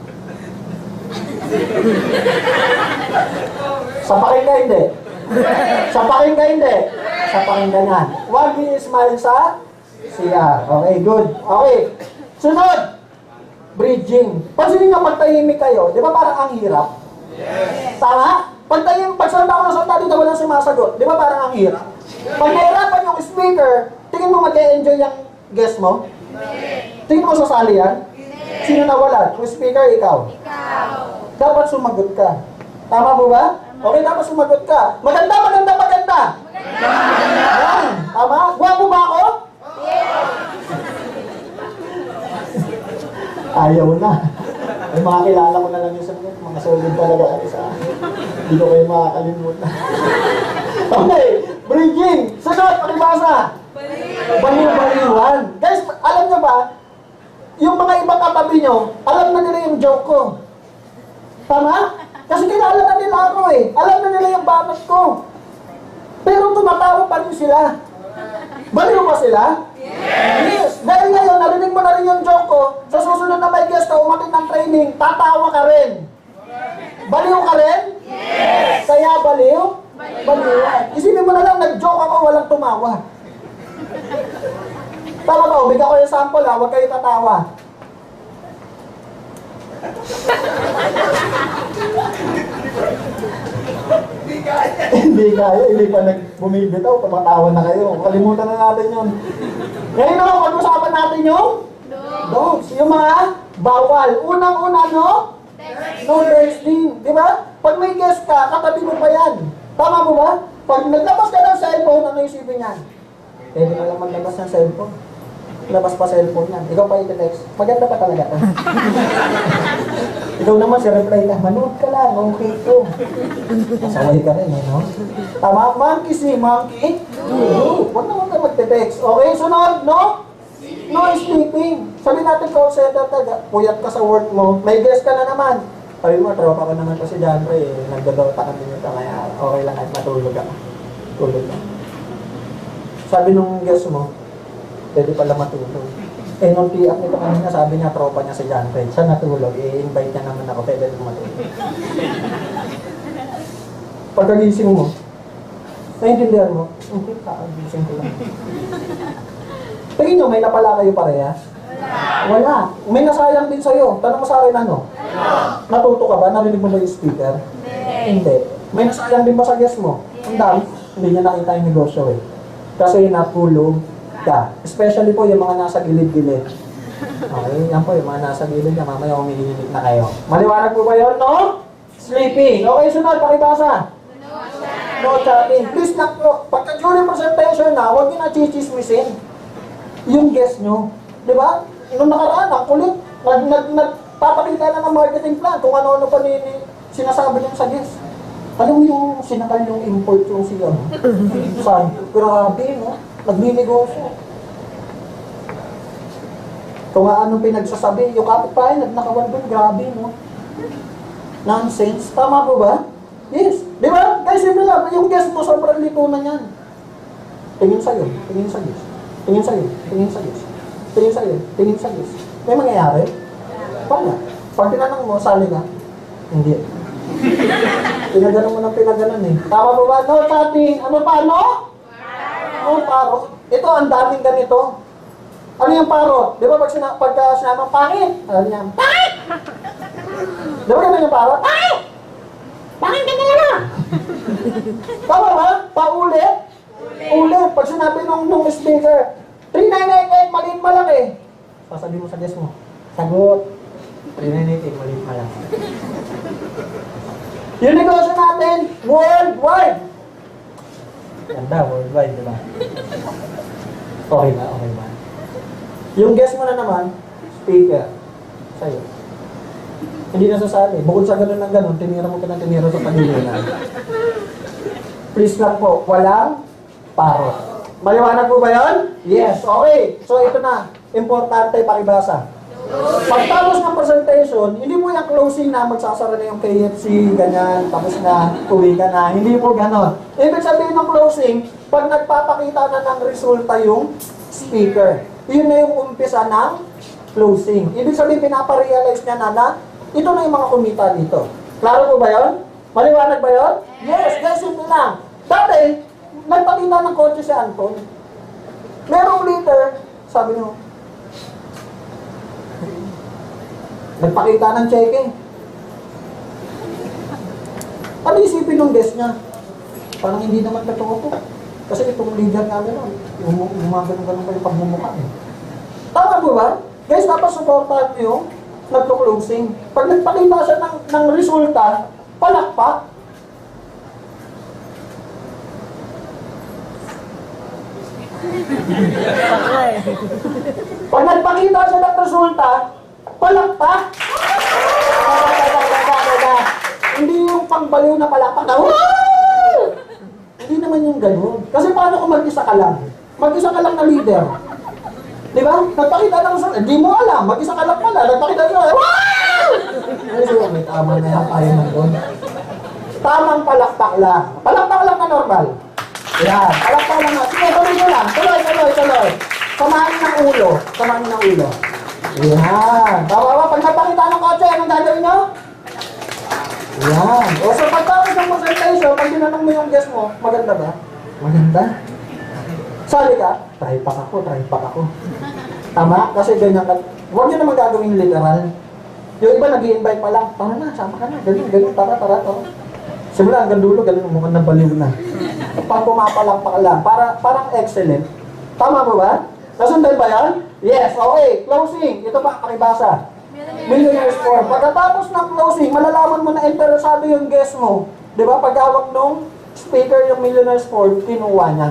Sapakin ka hindi. Sapakin ka nga. Huwag i-smile sa CR. Okay, good. Okay. Sunod. Bridging. Pansinin nyo, pagtahimik kayo, di ba parang ang hirap? Yes. Tama? Pag salita ko na salita dito, walang sumasagot. Di ba parang ang hirap? Pag nahirapan yung speaker, tingin mo mag-e-enjoy yung guest mo? Tingin mo sasali yan? Sino nawalan? Yung speaker, ikaw? Dapat sumagot ka. Tama po ba? Okay, dapat sumagot ka. Maganda! Yan. Tama? Gwapo ba ako? Ayaw na. Ay, mga kilala ko na lang yung sagot. Mga solid talaga kayo sa akin. Hindi ko kayo makakalimutan. Okay, bridging. Sunod, pakibasa. Baliw-baliwan. Guys, alam nyo ba, yung mga ibang katabi nyo, alam na nila yung joke ko. Tama? Kasi kilala na nila ako eh. Alam na nila yung banat ko. Pero tumatawa pa rin sila. Baliw ba sila? Yes! Dahil ngayon, narinig mo na rin yung joke ko, sa susunod na may guest ka, umatin ng training, tatawa ka rin. Baliw ka rin? Yes! Kaya baliw? Baliwan. Isipin mo na lang, nag-joke ako, walang tumawa. Tama ba? Bigyan ko yung sample ha, huwag kayo tatawa. Hindi kaya, hindi pa bumibitaw, tumatawa na kayo. Kalimutan na natin yun. Ngayon ako, pag-usapan natin yung dogs. Yung mga bawal. Unang-una, no? No texting. Di ba? Pag may guest ka, katabi mo pa yan. Tama mo ba? Pag naglabas ka ng cellphone, ano isipin yan? Pwede na lang maglabas ng cellphone. Labas pa cellphone yan. Ikaw pa i-text. Maganda pa talaga. Ikaw naman si reply na, manood ka lang, okay to. Masaway ka rin, no? Tama, monkey si monkey. Huwag naman ka magte-text. Okay, sunod, no? No sleeping. Sabi natin call center ka, puyat ka sa work mo, may guest ka na naman. Sabi mo, tropa ko naman pa si John Ray, nagdodota kami nito, kaya okay lang at matulog ka. Tulog ka. Sabi nung guest mo, pwede pala matulog. Eh, nung piak nito kanina, sabi niya, tropa niya si John Ray. Siya natulog, i-invite niya naman ako, pwede matulog. Pagkagising mo, naiintindihan mo, okay, kakagising ko lang. Tingin nyo, may napala kayo parehas? Wala. May nasayang din sa'yo. Tanong mo sa akin ano? Natuto ka ba? Narinig mo ba yung speaker? Hindi. May nasayang din ba sa guest mo? Ang dami. Hindi niya nakita yung negosyo eh. Kasi natulog ka. Especially po yung mga nasa gilid-gilid. Okay, yan po yung mga nasa gilid na mamaya umihilig na kayo. Maliwanag po ba yun, no? Sleeping. Okay, sunod. Pakibasa. No chatting. Please, pagka during presentation na, huwag nyo na chichismisin yung guest nyo. Di ba? Nung nakaraan, ang kulit. Nagpapakita na ng marketing plan kung ano-ano pa sinasabi niya sa guest. Alam mo yung sinakal yung import yung siya. Saan? Grabe, no? Nagninegosyo. Kung anong pinagsasabi, yung kapitbahay, nagnakawan doon, grabe, no? Nonsense. Tama po ba? Yes. Di ba? Guys, yun lang. Yung guest mo, sobrang lito na yan. Tingin sa'yo. Tingin sa guest. Tingin sa'yo. Tingin sa guest. Tingin sa'yo. Tingin sa guest. May mangyayari? Wala. Pag tinanong mo, sali ka? Hindi. Pinaganon mo ng pinaganon eh. Tama po ba? No, chatting. Ano pa, no? No, parot. Ito, ang daming ganito. Ano yung parot? Di ba pagka sinamang pangit? Ano niya? Pangit! Di ba ganun yung parot? Pangit! Pangit ka na! Tama ba? Paulit? Ulit. Pag sinabi nung speaker, 3988, maliit malaki. Sasabi mo sa guest mo, sagot. 3988, maliit malaki. Yung negosyo natin, worldwide. Ganda, worldwide, di ba? Okay ba? Okay ba? Yung guest mo na naman, speaker. Sa'yo. Hindi na sasali. Bukod sa ganun ng ganun, tinira mo ka ng tinira sa pagilinan. Please lang po, walang parot. Maliwanag po ba yun? Yes. Okay. So ito na. Importante, pakibasa. Pagtapos ng presentation, hindi po yung closing na magsasara na yung KFC, ganyan, tapos na, uwi ka na. Hindi po ganon. Ibig sabihin ng closing, pag nagpapakita na ng resulta yung speaker, yun na yung umpisa ng closing. Ibig sabihin, pinaparealize niya na ito na yung mga kumita dito. Klaro po ba yun? Maliwanag ba yun? Yes, guys, hindi lang. Dati, nagpakita ng kotse si Anton. Merong liter, sabi nyo, nagpakita ng cheque. Ano isipin ng guest niya? Parang hindi naman totoo to. Kasi itong leader nga gano'n, gumagano'n pa yung pagmumukha eh. Tama po ba? Guys, dapat supportahan nyo yung nagpo-closing. Pag nagpakita siya ng resulta, palakpak. Pag nagpakita siya ng resulta, palakpak. baliw na palakpak na, wow! Hindi naman yung ganun. Kasi paano kung mag-isa ka lang? Mag-isa ka lang na leader. Di ba? Nagpakita lang sa... Hindi mo alam. Mag-isa ka lang pala. Nagpakita lang sa... Wow! Ano siya? May tama na yan. Tayo na doon. Tamang palakpak lang. Palakpak lang na normal. Yan. Palakpak lang na. Sige, tuloy nyo lang. Tuloy. Samahan ng ulo. Samahan ng ulo. Yan. Tama ba? Pag nagpakita ng kotse, anong gagawin nyo? Yan. O so pagtapos ng presentation, pag tinanong mo yung guest mo, maganda ba? Maganda. Sali ka, try pack ako. Tama? Kasi ganyan ka. Huwag nyo naman gagawin literal. Yung iba nag-i-invite pa lang, tara na, sama ka na, ganyan, tara. Simula hanggang dulo, ganun, mukhang nabaliw na. Pag pumapalak pa ka lang, parang excellent. Tama mo ba? Nasundan ba yan? Yes, okay. Closing. Ito pa, pakibasa. Millionaire's Form. Pagkatapos ng closing, malalaman mo na interesado yung guest mo. Di ba? Pag-hawak nung speaker yung Millionaire's Form, kinuha niya.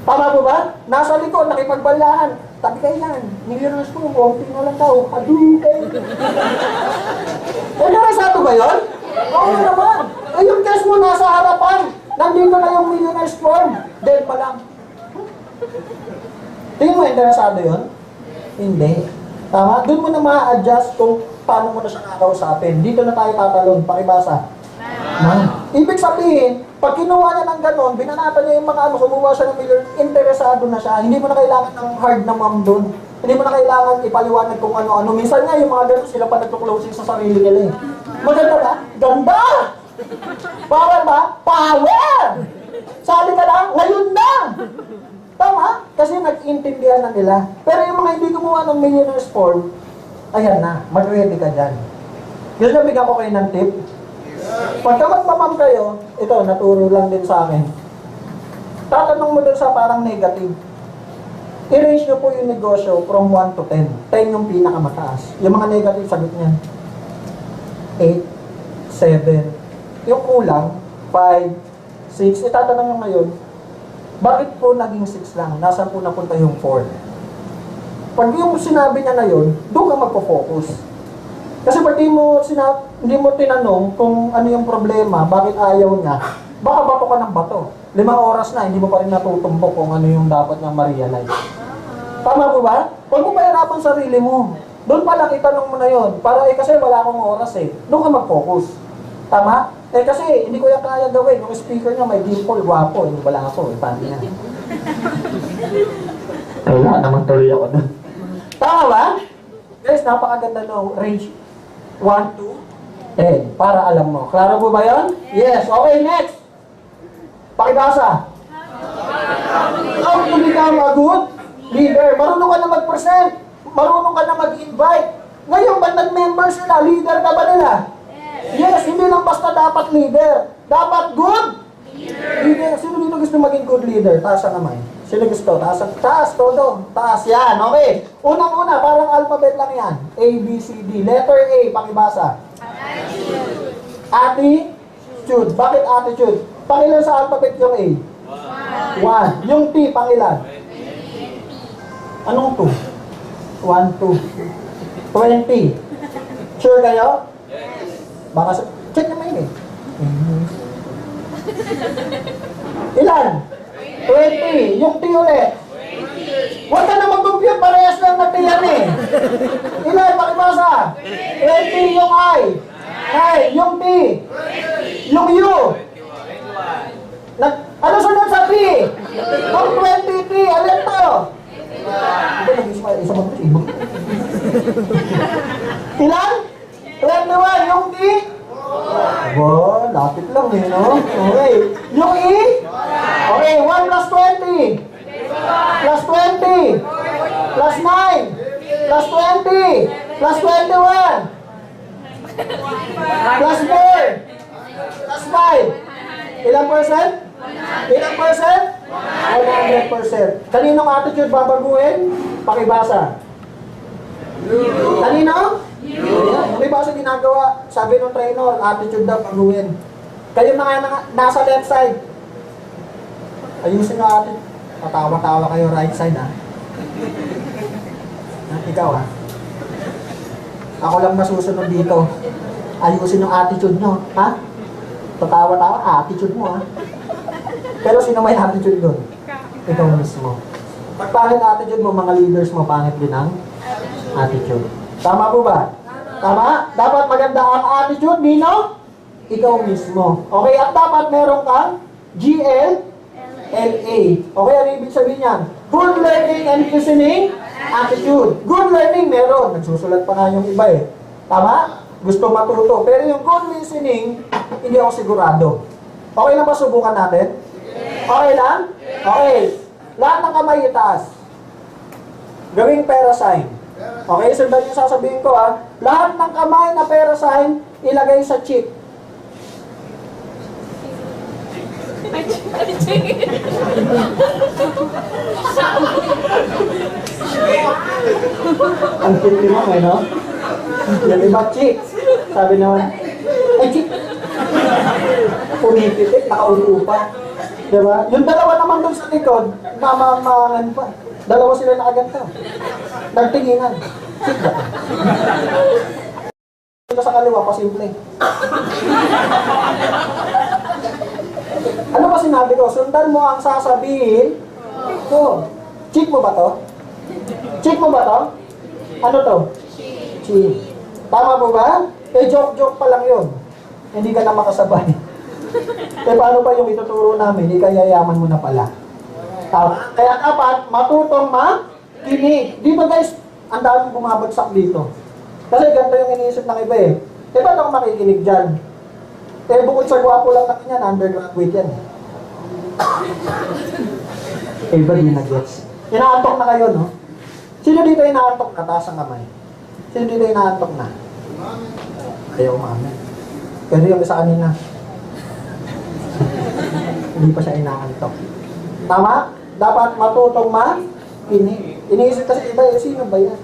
Tama po ba? Nasa likod, nakipagbalyahan. Tabi kayo yan. Millionaire's Form, konti na lang daw. Hadukay. Interesado ba yun? Oo naman. Eh yung guest mo nasa harapan. Nandito na yung Millionaire's Form. Dead pa lang. Tingin mo, interesado yun? Hindi. Tama? Doon mo na ma-adjust kung paano mo na siya kakausapin. Dito na tayo tatalon. Pakibasa. Ibig sabihin, pag kinuha niya ng ganon, binanatan niya yung mga ano, kumuha siya ng million, interesado na siya. Hindi mo na kailangan ng hard na ma'am doon. Hindi mo na kailangan ipaliwanag kung ano-ano. Minsan nga yung mga ganon, sila pa nagko-closing sa sarili nila eh. Maganda ba? Ganda! Power ba? Power! Sali ka lang, ngayon na! Tama? Kasi nag-intindihan na nila. Pero yung mga hindi gumawa ng Millionaire's Form, ayan na, mag-ready ka dyan. Gusto nyo bigyan ko kayo ng tip? Pagka magmamam kayo, ito, naturo lang din sa akin. Tatanong mo dun sa parang negative. I-range nyo po yung negosyo from 1 to 10. 10 yung pinakamataas. Yung mga negative, sagot niyan. 8, 7, yung kulang, 5, 6. Itatanong nyo ngayon, bakit po naging 6 lang? Nasaan po napunta yung 4? Pag yung sinabi niya na yun, doon ka magpo-focus. Kasi pag hindi mo tinanong kung ano yung problema, bakit ayaw niya, baka bato ka ng bato. 5 oras na, hindi mo pa rin natutumbok kung ano yung dapat niyang ma-realize. Tama po ba? Huwag mo pahirapan sarili mo. Doon pa lang itanong mo na yun. Para kasi wala akong oras eh. Doon ka mag-focus. Tama? Eh kasi hindi ko yung kaya gawin. Yung speaker niya may dimple, gwapo. Hindi wala ako. Paano niya? Wala naman tuloy ako doon. Tama ba? Guys, napakaganda ng range. 1 to 10. Para alam mo. Klaro po ba yun? Yes. Okay, next. Pakibasa. How to become a good leader. Marunong ka na mag-present. Marunong ka na mag-invite. Ngayon, ba't nag-member sila? Leader ka ba nila? Yes, hindi lang basta dapat leader. Dapat good leader. Sino dito gusto maging good leader? Taas ang kamay. Sino gusto? Taas, todo. Taas, yan. Okay. Unang-una, parang alphabet lang yan. A, B, C, D. Letter A, pakibasa. Attitude. Bakit attitude? Pangilan sa alphabet yung A? 1. Yung T, pangilan? Anong 2? 1, 2. 20. Sure kayo? Baka check naman yun eh. Ilan? 20. Yung T ulit. Huwag ka na mag-compute. Parehas lang na T yan eh. Ilan? Pakibasa. 20 yung I. I. Yung T. Yung U. Ano sunod sa T? Ang 20 T. Alin to? Ilan? 21, yung T? Wow, lapit lang eh, no? Okay. Yung E? Okay, 1 plus 20. Plus 20. Plus 9. Plus 20. Plus 21. Plus 4. Plus 5. Ilang percent? Ilang percent? 100%. Kaninong attitude babaguhin? Pakibasa. Kanino? May basa ginagawa, sabi ng trainer, attitude daw baguhin. Kayo mga nasa left side, ayusin nyo attitude. Patawa-tawa kayo right side ha. Ikaw ha. Ako lang masusunod dito. Ayusin yung attitude nyo, ha? Tatawa-tawa, attitude mo ah. Pero sino may attitude doon? Ikaw mismo. Pag pangit attitude mo, mga leaders mo, pangit din ang attitude. Tama po ba? Tama? Dapat maganda ang attitude, Nino? Ikaw mismo. Okay, at dapat meron kang GLLA. Okay, ano ibig sabihin yan? Good learning and listening attitude. Good learning, meron. Nagsusulat pa nga yung iba eh. Tama? Gusto matuto. Pero yung good listening, hindi ako sigurado. Okay lang ba subukan natin? Okay lang? Okay. Lahat ng kamay itaas. Gawing pera sign. Okay, sundan yung sasabihin ko ha. Lahat ng kamay na pera sign, ilagay sa chip. Ang cute naman eh, no? Yung iba, chick. Sabi naman, ay, chick. Pumipitik, nakaupo pa. Diba? Yung dalawa naman doon sa likod, mamamangan pa. Dalawa sila nakaganta. Nagtinginan. Chick ba? Ito sa kaliwa, pasimple. Ano ba sinabi ko? Sundan mo ang sasabihin ko. Chick mo ba to? Chick mo ba to? Ano to? Chick. Tama po ba? Eh, joke-joke pa lang yun. Hindi ka na makasabay. Eh, paano ba yung ituturo namin? Ikayayaman mo na pala. Tama. Kaya dapat matutong makinig. Dito guys, ang daming bumabagsak dito. Kasi ganito yung iniisip ng iba eh. Eh, paano ako makikinig dyan? Eh, bukod sa gwapo lang natin yan, undergraduate yan. Eh, iba din na-gets. Inaantok na kayo, no? Sino dito inaantok na? Taas ang kamay. Sino dito inaantok na? Ayaw umamin. Pero yung isa kanina, hindi pa siya inaantok. Tama? Dapat matutong makinig. Iniisip kasi iba, eh, sino ba yan?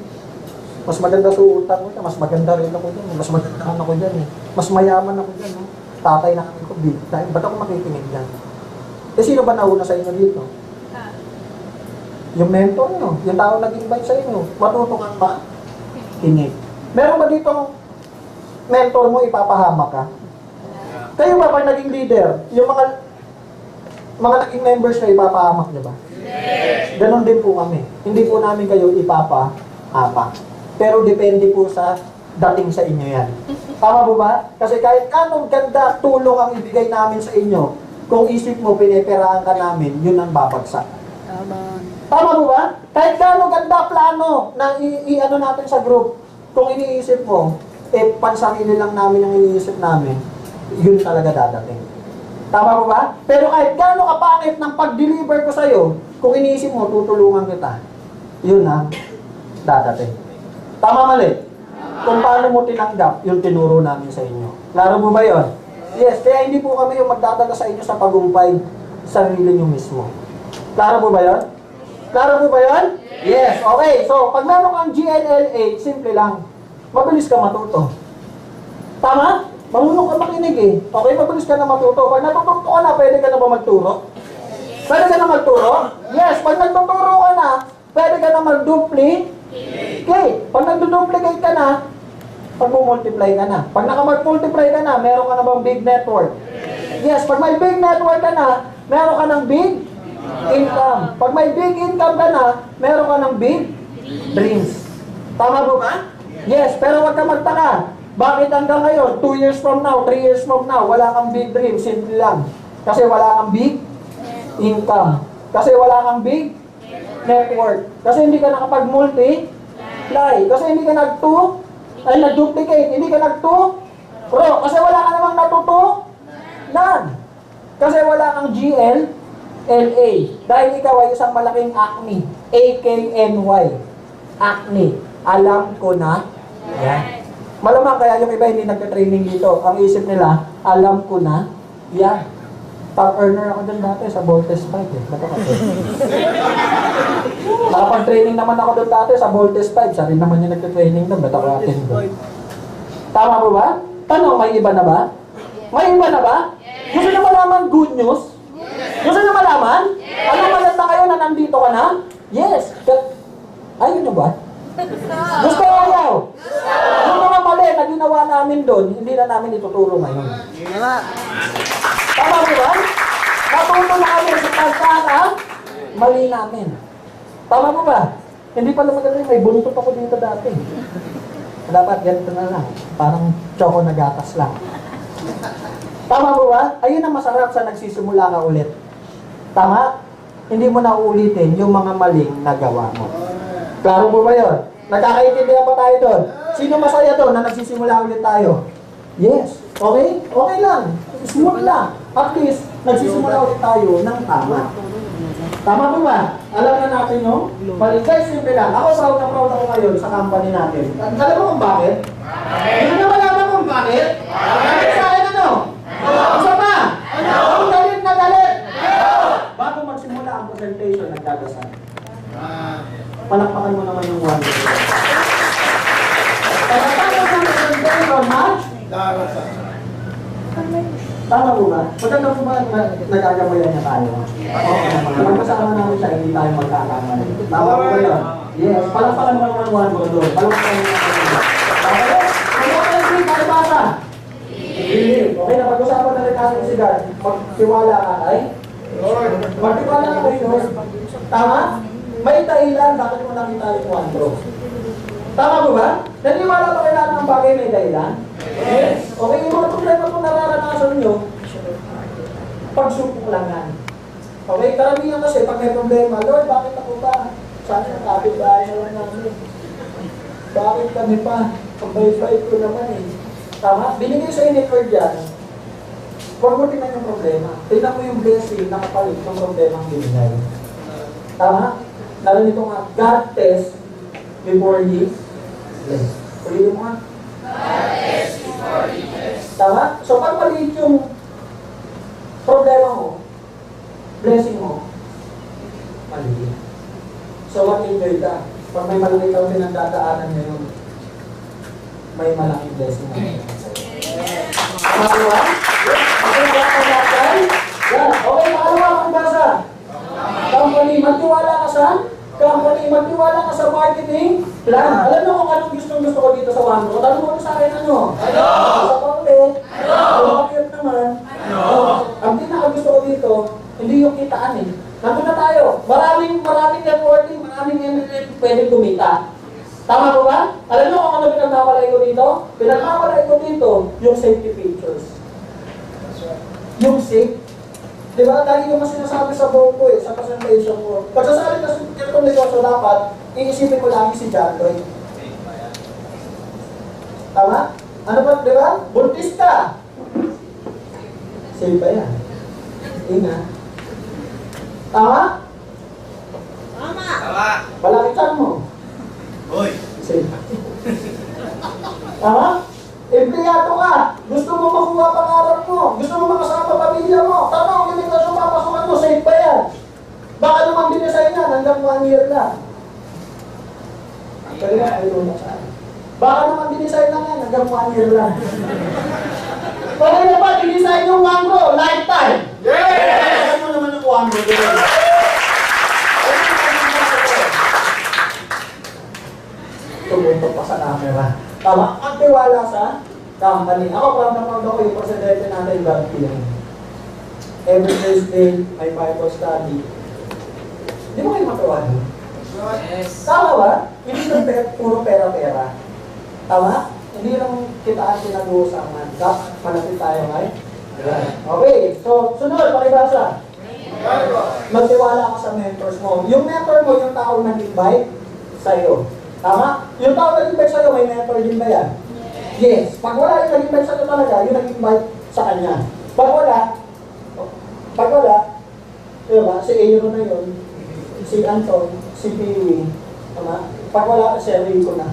Mas maganda suotan ko dyan, mas maganda rin ako dyan, mas maganda ako dyan eh. Mas mayaman ako dyan, no? Tatay na kami ko, big time. Ba't ako makikinig dyan? Eh, sino ba nauna sa inyo dito? Yung mentor nyo, yung tao nag-invite sa inyo, matutong ang makinig. Meron ba ditong mentor mo ipapahamak ka? Kayo ba pag naging leader, yung mga naging members na ipapahamak nyo ba? Ganon din po kami. Hindi po namin kayo ipapahamak. Pero depende po sa dating sa inyo yan. Tama po ba? Kasi kahit anong ganda tulong ang ibigay namin sa inyo, kung isip mo pineperahan ka namin, yun ang babagsak. Tama po ba? Kahit anong ganda plano na i-ano natin sa group, kung iniisip mo, eh pansarili lang namin ang iniisip namin, yun talaga dadating. Tama po ba? Pero kahit gano'ng kapangit ng pag-deliver ko sa'yo, kung iniisip mo, tutulungan kita, yun ang dadating. Tama mali? Kung paano mo tinanggap yung tinuro namin sa inyo. Klaro mo ba yun? Yes, kaya hindi po kami yung magdadala sa inyo sa pagumpay sa sarili nyo mismo. Klaro po ba yun? Klaro po ba yun? Yes, okay. So, pag meron kang GLLA, simple lang. Mabilis ka matuto. Tama? Marunong ka makinig eh. Okay, mabilis ka na matuto. Pag natututo ka na, pwede ka na ba magturo? Pwede ka na magturo? Yes, pag nagtuturo ka na, pwede ka na mag-duplicate. Okay, pag nag-duplicate ka na, pag multiply ka na. Pag nakamag-multiply ka na, meron ka na bang big network? Yes, pag may big network ka na, meron ka ng big income. Pag may big income ka na, meron ka ng big dreams. Tama po ba? Yes, pero wag ka magtaka. Bakit hanggang ngayon, 2 years from now, 3 years from now, wala kang big dream? Simple lang. Kasi wala kang big income. Kasi wala kang big network. Kasi hindi ka nakapag-multiply. Kasi hindi ka nag-duplicate. Hindi ka nag-pro. Kasi wala ka namang natutunan. Kasi wala kang GLLA. Dahil ikaw ay isang malaking acne. AKNY. Acne. Alam ko na. Yan. Malamang kaya yung iba hindi nagka-training dito. Ang isip nila, alam ko na. Yan. Top-earner ako dun dati sa Voltes 5 eh. Ba't ako? Nakapag-training naman ako dun dati sa Voltes 5. Siya rin naman yung nagka-training dun. Ba't ako atin dun? Tama po ba? Tanong, may iba na ba? May iba na ba? Gusto na malaman good news? Gusto na malaman? Ano maganda kayo na nandito ka na? Yes. Ayun na ba? Gusto o ayaw? Gusto nga mali. mali na ginawa namin doon, hindi na namin ituturo ngayon. Tama ba ba? Natuto na kami sa pagkaka, mali namin. Tama ba ba? Hindi pala maganda, may buntot ako dito dati. Dapat ganito na lang, parang choco na gatas lang. Tama ba ba? Ayun ang masarap sa nagsisimula ka ulit. Tama? Hindi mo na uulitin yung mga maling nagawa mo. Klaro mo ba yun? Nagkakaintindihan pa tayo doon. Sino masaya doon na nagsisimula ulit tayo? Yes. Okay? Okay lang. Smooth lang. At least, nagsisimula ulit tayo ng tama. Tama ba ba? Alam na natin, no? Guys, simple lang. Ako proud na proud ako ngayon sa company natin. Alam mo kung bakit? Hindi na malaman kung bakit? Bakit sa akin ano? Isa pa? Ang galit na galit! Bago magsimula ang presentation, nagdadasal. Palakpakan mo naman yung one. Pagkatapos ng presentation, ha? Tama po ba? Maganda po ba nagagamayan niya tayo? Okay naman. Magkasama namin siya, hindi tayo magkakamali. Tama po ba yun? Yes. Palakpakan mo naman one mo doon. Palakpakan mo naman one. Okay? Kung ako lang din, tayo basa. Okay, napag-usapan na rin natin si God. Magtiwala ka ay? Magtiwala ka kay Lord. Tama? May dahilan bakit mo nakita yung one bro. Tama po ba? Naniwala ba kailangan ng bagay may dahilan? Yes. Okay, yung mga problema kung nararanasan nyo, pagsupok lang yan. Okay, karamihan kasi pag may problema, Lord, bakit ako ba? Sana nakapit bahay na lang namin. Bakit kami pa? Pag-fight ko naman eh. Tama? Binigay sa inyo Lord yan. Huwag mo tingnan yung problema. Tingnan mo yung blessing na kapalit ng problema ang binigay. Tama? Lalo nito nga, God test before He bless. Ulitin mo nga. God test before He bless. Tama? So pag maliit yung problema mo, blessing mo, maliit. So mag-enjoy ka. Pag may malaki kang pinagdadaanan ngayon, may malaking blessing na ngayon sa'yo. Pangalawa? Okay ba ang natin? Yan. Okay, pangalawa ang basa. Company, magtiwala ka sa company, magtiwala ka sa marketing plan. Alam mo kung anong gusto ko dito sa OneRoad? Tanong mo sa akin ano? Ano? Sa paulit. Ano? Bakit naman? Ano? Ang pinaka-gusto ko dito, hindi yung kitaan eh. Nandun na tayo. Maraming networking, maraming pwedeng kumita. Tama po ba? Alam mo kung ano pinagmamalay ko dito? Pinagmamalay ko dito yung safety features. Yung safe. Diba? Dahil yung mas sinasabi sa buong ko eh, sa presentation ko. Pagsasabi kasi itong negosyo dapat, iisipin mo lang si John Lloyd. Tama? Ano ba? Diba? Buntis ka. Safe ba yan? Ingat. Tama? Tama. Balakitan mo. Hoy. Safe. Tama? Empleyado ka. Gusto mo makuha pangarap mo. Gusto mo makasama pamilya mo. Tanong, yung negosyo papasukan mo, safe ba yan? Baka naman dinesign yan hanggang 1 year lang. Kaya ayaw na saan. Baka naman dinesign lang yan hanggang 1 year lang. Okay na ba, dinesign yung OneRoad, lifetime? Yes! Ano naman yung OneRoad? Tumuntok pa sa camera. Tama? Ang tiwala sa company. Ako, proud ako yung presidente natin, God feeling. Every Thursday, may Bible study. Di mo kayo matiwala? Yes. Tama ba? Hindi lang puro pera-pera. Tama? Hindi lang kitaan pinag-uusapan. Dapat malapit tayo ngayon. Okay, so sunod, pakibasa. Magtiwala ka sa mentors mo. Yung mentor mo, yung tao nag-invite sa'yo. Tama? Yung tao nag-invite sa'yo, may mentor din ba yan? Yes. Pag wala yung nag-invite sa'yo talaga, yung nag-invite sa kanya. Pag wala, diba, si Aaron na yun, si Anton, si Piwi, tama? Pag wala, si Enrico na.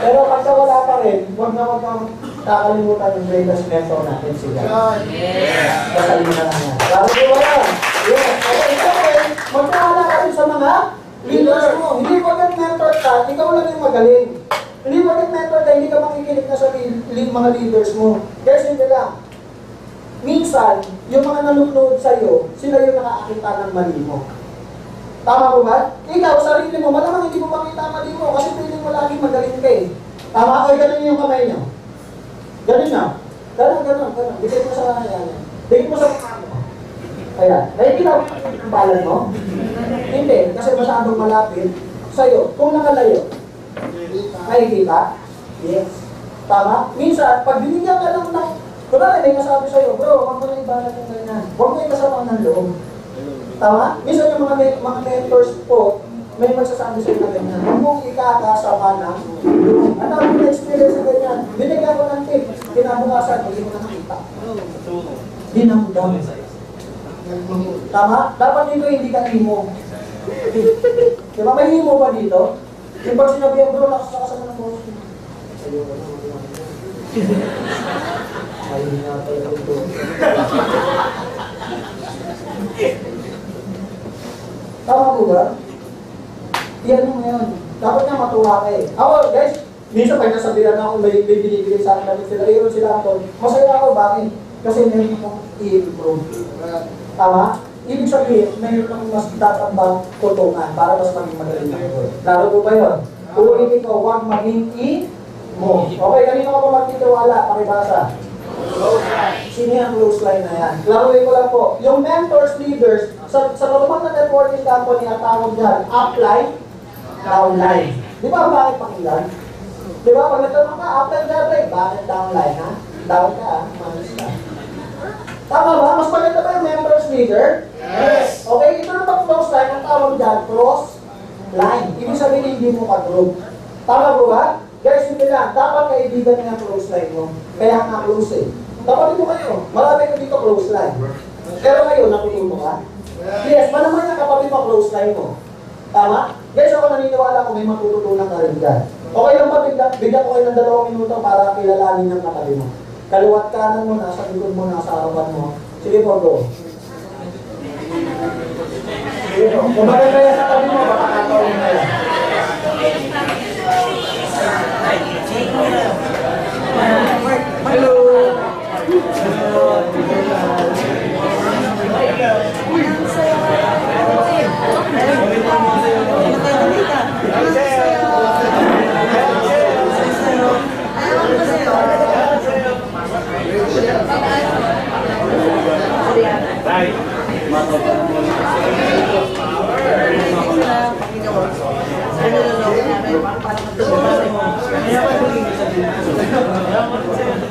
Pero pagka wala pa rin, huwag kang kakalimutan yung greatest mentor natin, si God. Yes. Kasalin na lang yan. Lalo di ba yan? Yes. Okay, magkakala ka rin sa mga leaders mo. Hindi mo mentor ka, ikaw lang yung magaling. Hindi mo mentor ka, hindi ka makikinig na sa mga leaders mo. Kaya simple lang. Minsan, yung mga nanonood sa'yo, sila yung nakakita ng mali mo. Tama po ba? Ikaw, sarili mo, malamang hindi mo makita ang mali mo kasi piling mo laging magaling ka eh. Tama? O, ganun yung kamay nyo. Ganun nyo. Ganun. Dikit mo sa yan. Dikit mo sa mukha mo. Ayan. Nakikita mo yung balan mo? Hindi. Kasi masyadong malapit sa'yo. Kung nakalayo. Nakikita? Yes. Tama? Minsan, pag binigyan ka lang ng... Kunwari, may nasabi sa'yo, bro, huwag mo na ibalan yung ganyan. Huwag mo ikasama ng loob. Tama? Minsan yung mga mentors po, may magsasabi sa'yo na ganyan. Huwag mong ikakasama ng loob. Ano ang experience na ganyan? Binigyan ko ng tip. Kinabukasan, hindi mo na nakita. Dinamdam. Tama? Dapat dito hindi ka himo. Diba may himo ba dito? Yung pag sinabihan, bro, nakasama ng boss. Ayoko na, ay nga talaga ito. Tama po ba? Iyan mo ngayon. Dapat nga matuwa ka eh. Ako, guys, minsan pag nasabihan ako, may binibigay sa akin namin sila, iyon sila ako. Masaya ako, bakit? Kasi meron akong i-improve. Tama? Ibig sabihin, mayroon akong mas tatambang kutungan para mas maging magaling ako. Lalo po ba yun? Uulitin ko, huwag maging mo. Okay, kanino ka pa magtitiwala? Pakibasa. Sino yung close line na yan? Laruin ko lang po. Yung mentors, leaders, sa normal na networking company ang tawag dyan, upline, downline. Di ba bakit pakinggan? Di ba pag nagtanong ka, upline, downline, bakit downline ha? Down ka ha? Manis ka. Tama ba? Mas maganda ba yung members, leader? Yes! Okay, ito naman close line, ang tawag dyan, cross line. Ibig sabihin hindi mo ka-group. Tama po ba? Guys, hindi lang. Dapat kaibigan niya close line mo. Kaya nga close eh. Dapat dito kayo. Marami ko dito close line. Pero ngayon, natututo ka? Yes, malaman niya kapatid mo close line mo. Tama? Guys, ako naniniwala ko may matututunan ka rin dyan. Okay lang ba, bigyan ko kayo ng 2 minuto para kilalanin niyang katabi mo. Kaliwat kanan mo, nasa likod mo, nasa harapan mo. Sige po, go. Sige po. Kung maganda yan sa tabi mo, baka kakawin na yan. Hello!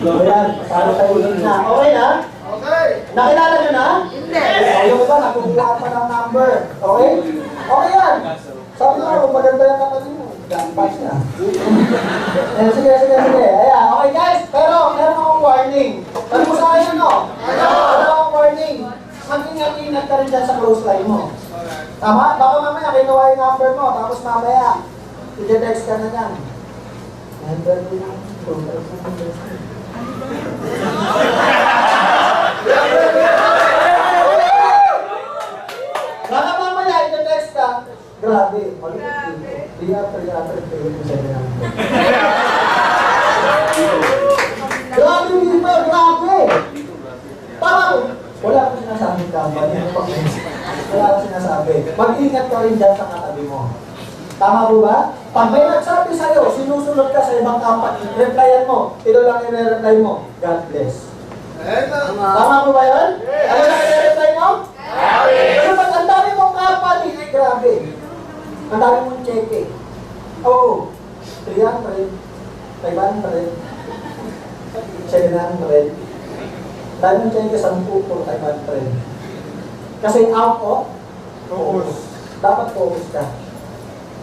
Ayan, para tayo ulit na. Okay na? Okay. Nakilala nyo na? Hindi. Ayaw ko ba? Nakukuha pa ng number. Okay? Okay yan. Sabi ko, kung maganda yung kapatid mo, dampas na. Sige. Ayan, okay guys. Pero, meron akong warning. Sabi mo sa akin ano? Meron akong warning. Mag-ingat-ingat ka rin dyan sa close line mo. Tama? Baka mamaya kinuha yung number mo, tapos mamaya, i-text ka na yan. Baka mamaya i-text ka. Grabe. Grabe dito, grabe. Tama ko. Wala akong sinasabing company. Wala akong sinasabi. Mag-ingat ka rin dyan sa katabi mo. Tama po ba? Pag may nagsabi sa'yo, sinusunod ka sa ibang company, replyan mo, ito lang i-reply mo, God bless. Tama po ba yun? Ano lang i-reply mo? Pero pag ang dami mong company, ay grabe. Ang dami mong cheque. Oo. 300, 500, 700. Dahil mong cheque 10 po, 500. Kasi out of focus. Dapat focus ka.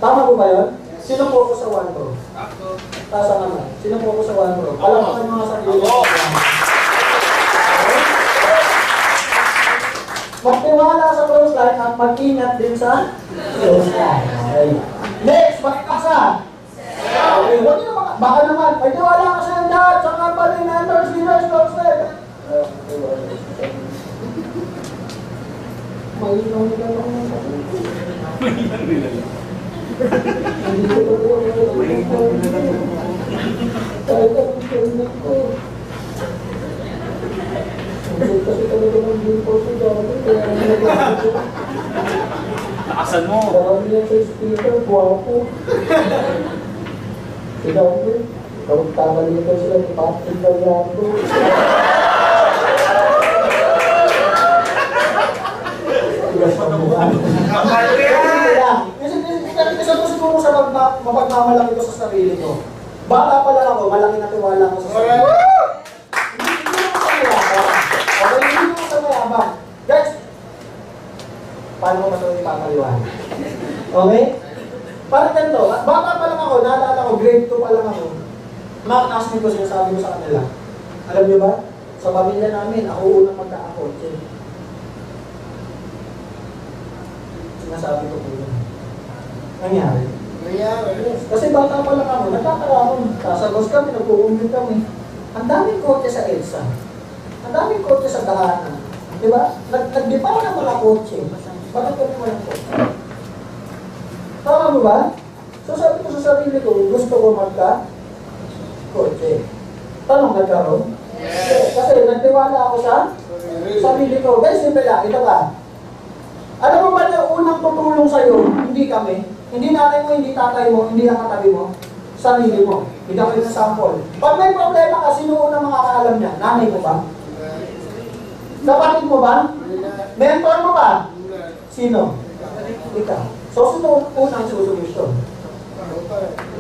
Tama po ba yun? Sino focus sa 1 bro? Ako. Tasa naman. Sino focus sa 1 bro? Alam mo kayo mga sarili. Magtiwala sa close line at mag-ingat din sa close line. Okay. Next, makikasa. Okay, huwag nyo naman. Baka naman, magtiwala ka sa lahat, sa company, mentors, leaders, close line. Mahinaw nila lang yung Nakasan mo. Dami yan sa speaker, guwapo. Ikaw, Kung tagalito sila, ni Patrick Gallardo. Tigas sa mukha. Isa ko siguro sa mapagmamalaki ko sa sarili ko. Bata pa lang ako, malaki na tiwala ko sa sarili ko. Hindi ko sa mayabang. Okay, hindi ko sa mayabang. Guys, paano ko mas ipapaliwan? Okay? Parang ganito, bata pa lang ako, naalala ko, grade 2 pa lang ako. Mga classmate ko, sinasabi ko sa kanila. Alam niyo ba? Sa pamilya namin, ako unang magka-akotse. Sinasabi ko po yun. Nangyari. Yes. Kasi bata pa lang ako, nagkakaroon. Sasagos kami, nagpuumbin kami. Ang daming kotse sa EDSA. Ang daming kotse sa daanan. Di ba? Nag-depart na mga kotse. Bakit kami walang kotse? Tama mo ba? So sabi ko sa sarili ko, gusto ko magka-kotse. Tanong nagkaroon? Yes. Kasi nagtiwala ako sa sarili ko. Guys, simple lang. Ito ba? Alam mo ba na unang tutulong sa'yo, hindi kami? Hindi nanay mo, hindi tatay mo, hindi ang katabi mo. Sarili mo. Hindi ako yung sample. Pag may problema ka, sino unang makakaalam niya? Nanay mo ba? Kapatid mo ba? Mentor mo ba? Sino? Ikaw. So, sino unang susolusyon?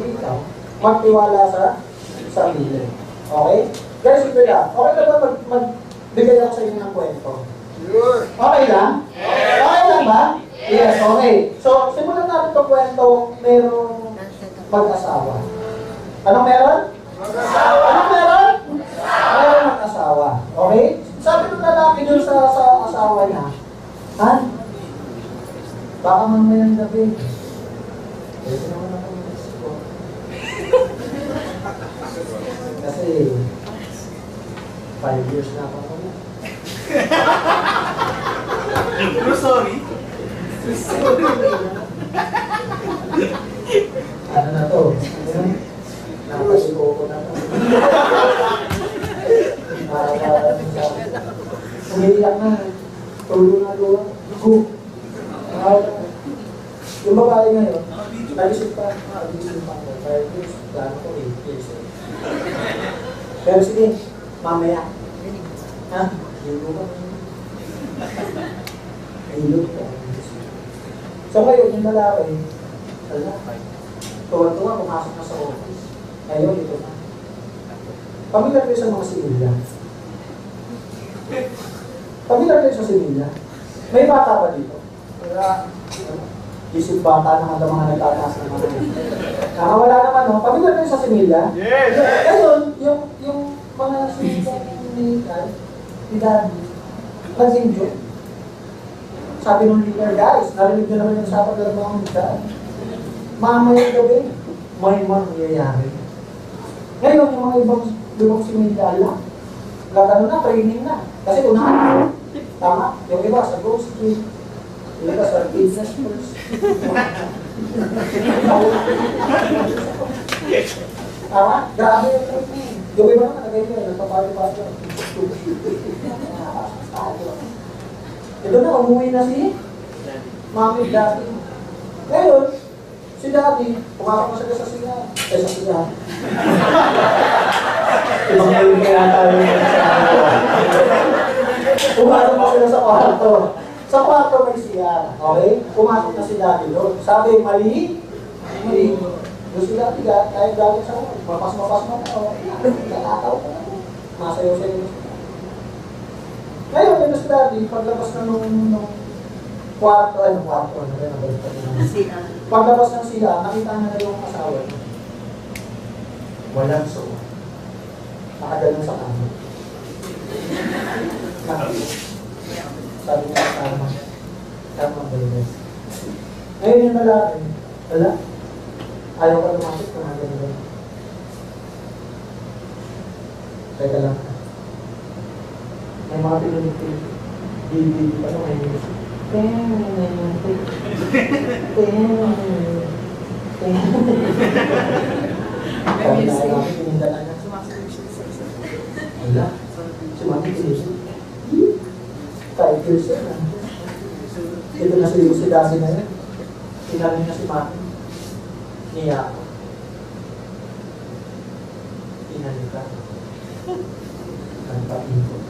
Ikaw. Magtiwala sa sarili. Okay? Guys, ito lang. Okay na ba magbigay ako sa inyo ng kwento? Okay lang? Okay lang ba? Yes, okay. So, simulan natin itong kwento, merong mag-asawa. Anong meron? Mag-asawa. Anong meron? Merong mag-asawa. Okay? Sabi ng lalaki dun sa asawa niya, ha? Baka mamayang gabi. Pwede naman ako mag-isip. Kasi, 5 years na ako na. Sorry. Ano na to? Napasiko ko na to. Umiiyak na. Tulo na luwa. Go. Yung babae ngayon, nag-isip pa. Nag-isip pa ako. 5 years. Plano ko 8 years. Pero sige, mamaya. Ha? Hilo ka. Hilo ka. So ngayon, yung lalaki, tuwa-tuwa, pumasok na sa office. Ngayon, ito na. Pamilyar kayo sa mga similya. Pamilyar kayo sa similya. May bata pa dito. Isip bata naman ang mga nagtataas ng mga. Nakawala naman, no? Pamilyar kayo sa similya. Yes! Ngayon, yung mga similya ni Daddy, nag-enjoy. Sabi ng leader, guys, narinig nyo naman yung sapat ng mga muda. Mamayang gabi, may mangyayari. Ngayon, yung mga ibang similya lang. Gagano na, training na. Kasi unahan, tama, yung iba sa ghost kid, yung iba sa business schools. Tama, grabe yung training. Yung iba naman, nagay-gay, nagpapali-pali. Ito na, umuwi na si Mami Daddy. Ngayon, si Daddy, pumasok na siya sa sila. Sa sila. Ibang ngayon kaya tayo pumasok na sila sa kwarto. Sa kwarto may siya. Okay? Pumasok na si Daddy doon. Sabi, mali. Mali. Doon si Daddy, kahit galit sa ako. Mapas-mapas mo na. Nakataw ka na. Masayo-sayo. Ngayon, yung si Daddy, paglabas na nung kwarto, paglabas ng sila, nakita na yung asawa niya. Walang suot. Nakaganon sa kama. Sabi niya, tama. Tama ba yun? Ngayon yung lalaki, wala. Ayaw ka lumasok ka na gano'n. Teka lang. May mga pinulit-pinulit. DVD pa na may music. Kami na namin pinindanan niya. Wala. Si Mami pinulit. 5 years na. Ito na si Daddy na yun. Sinabi niya si Mami. Niya ako. pinalita. Nagpapikot.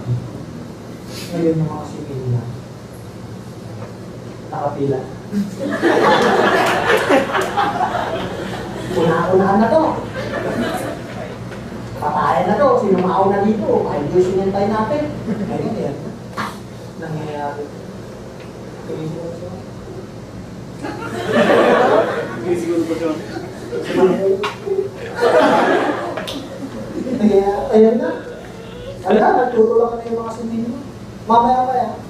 Ngayon yung mga sipilya. Nakapila. Una-unahan na to. Patayan na to. Sino mauna dito? Ay, Diyos sinintay natin. Ngayon yan. Nangyayari. Kinisiguro siya. Siguro po siya. Ayan na. Ala, nagtutulak na yung mga simino. Mamaya-maya.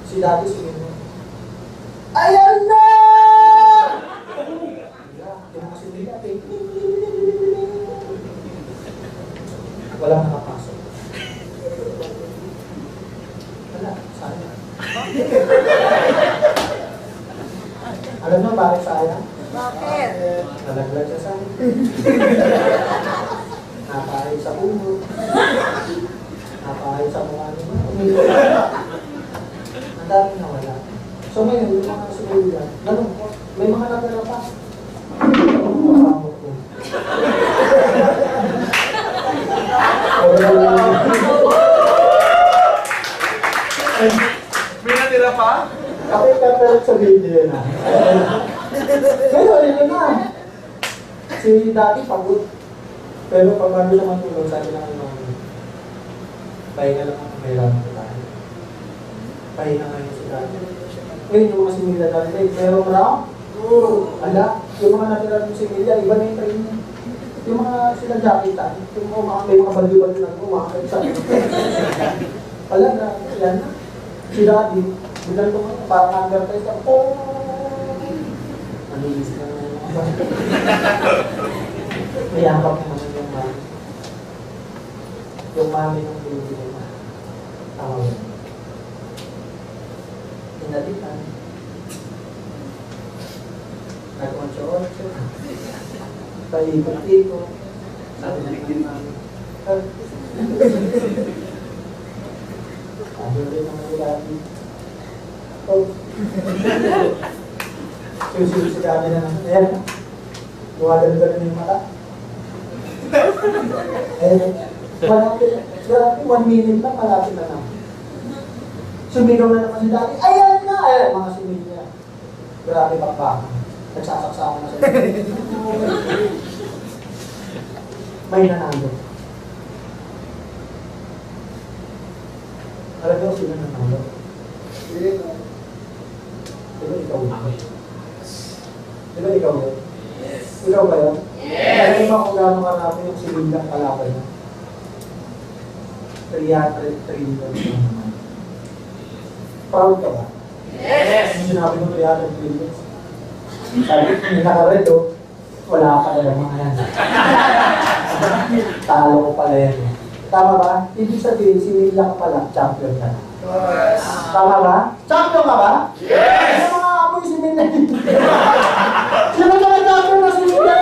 Si Daddy simino. Ayan na! Yung mga simino natin. Walang nakapasok. Wala, sayang. Alam mo bakit sayang? Bakit? Nalaglag siya sa akin. Napahay sa ulo. Napahay sa mukha niya. Ang dami na wala. So ngayon, yung mga simula, ganun po, may mga natira pa. Kasama ko. May natira pa? Kapit ka pero sa video na. Pero yun na. Si Daddy pagod. Pero pag bago naman tulong, sabi na ng mga pahinga lang ang kailangan ko tayo. Pahinga ngayon si Daddy. Ngayon yung mga similya Daddy, pero marami. Ala, yung mga natira ng similya, iba na yung training. Yung mga sila jacket, yung mga may mga baliw-baliw na kumakita. Ala na, yan na. Si Daddy, bilang ko parang undertime ka, malinis na yung mga baliw. Mayakap naman yung mami. Yung mami ng baby nila. Tawag. Tinalitan. Nag-oncho-oncho. Paikot-ikot. Sabi na ng mami. Sabi rin ng mga gabi. Oh. Susunod si gabi na naman. Ayan. Luwagan-luwagan na yung mata. Malapit, 1 minute na, malapit na lang. Sumigaw na naman si Daddy, ayan na! Ayan, mga sumig niya. Grabe bakbakan. Nagsasaksakan na siya. May nanalo. Alam niyo sino nanalo? Diba ikaw yun? Diba ikaw yun? Ikaw ba yun? Yes! Alam mo kung gano'n karami yung sibilang kalapay mo? 300 trillion naman. Proud ka ba? Yes! Yung sinabi mo 300 trillion. Sabi, yung nakared o, wala ka na mga yan. Talo ko pala yan. Tama ba? Ibig sabihin, sinila ka pala, champion ka na. Yes! Tama ba? Champion ka ba? Yes! Ano mga apoy sinila dito? Sino ka na champion na sinila?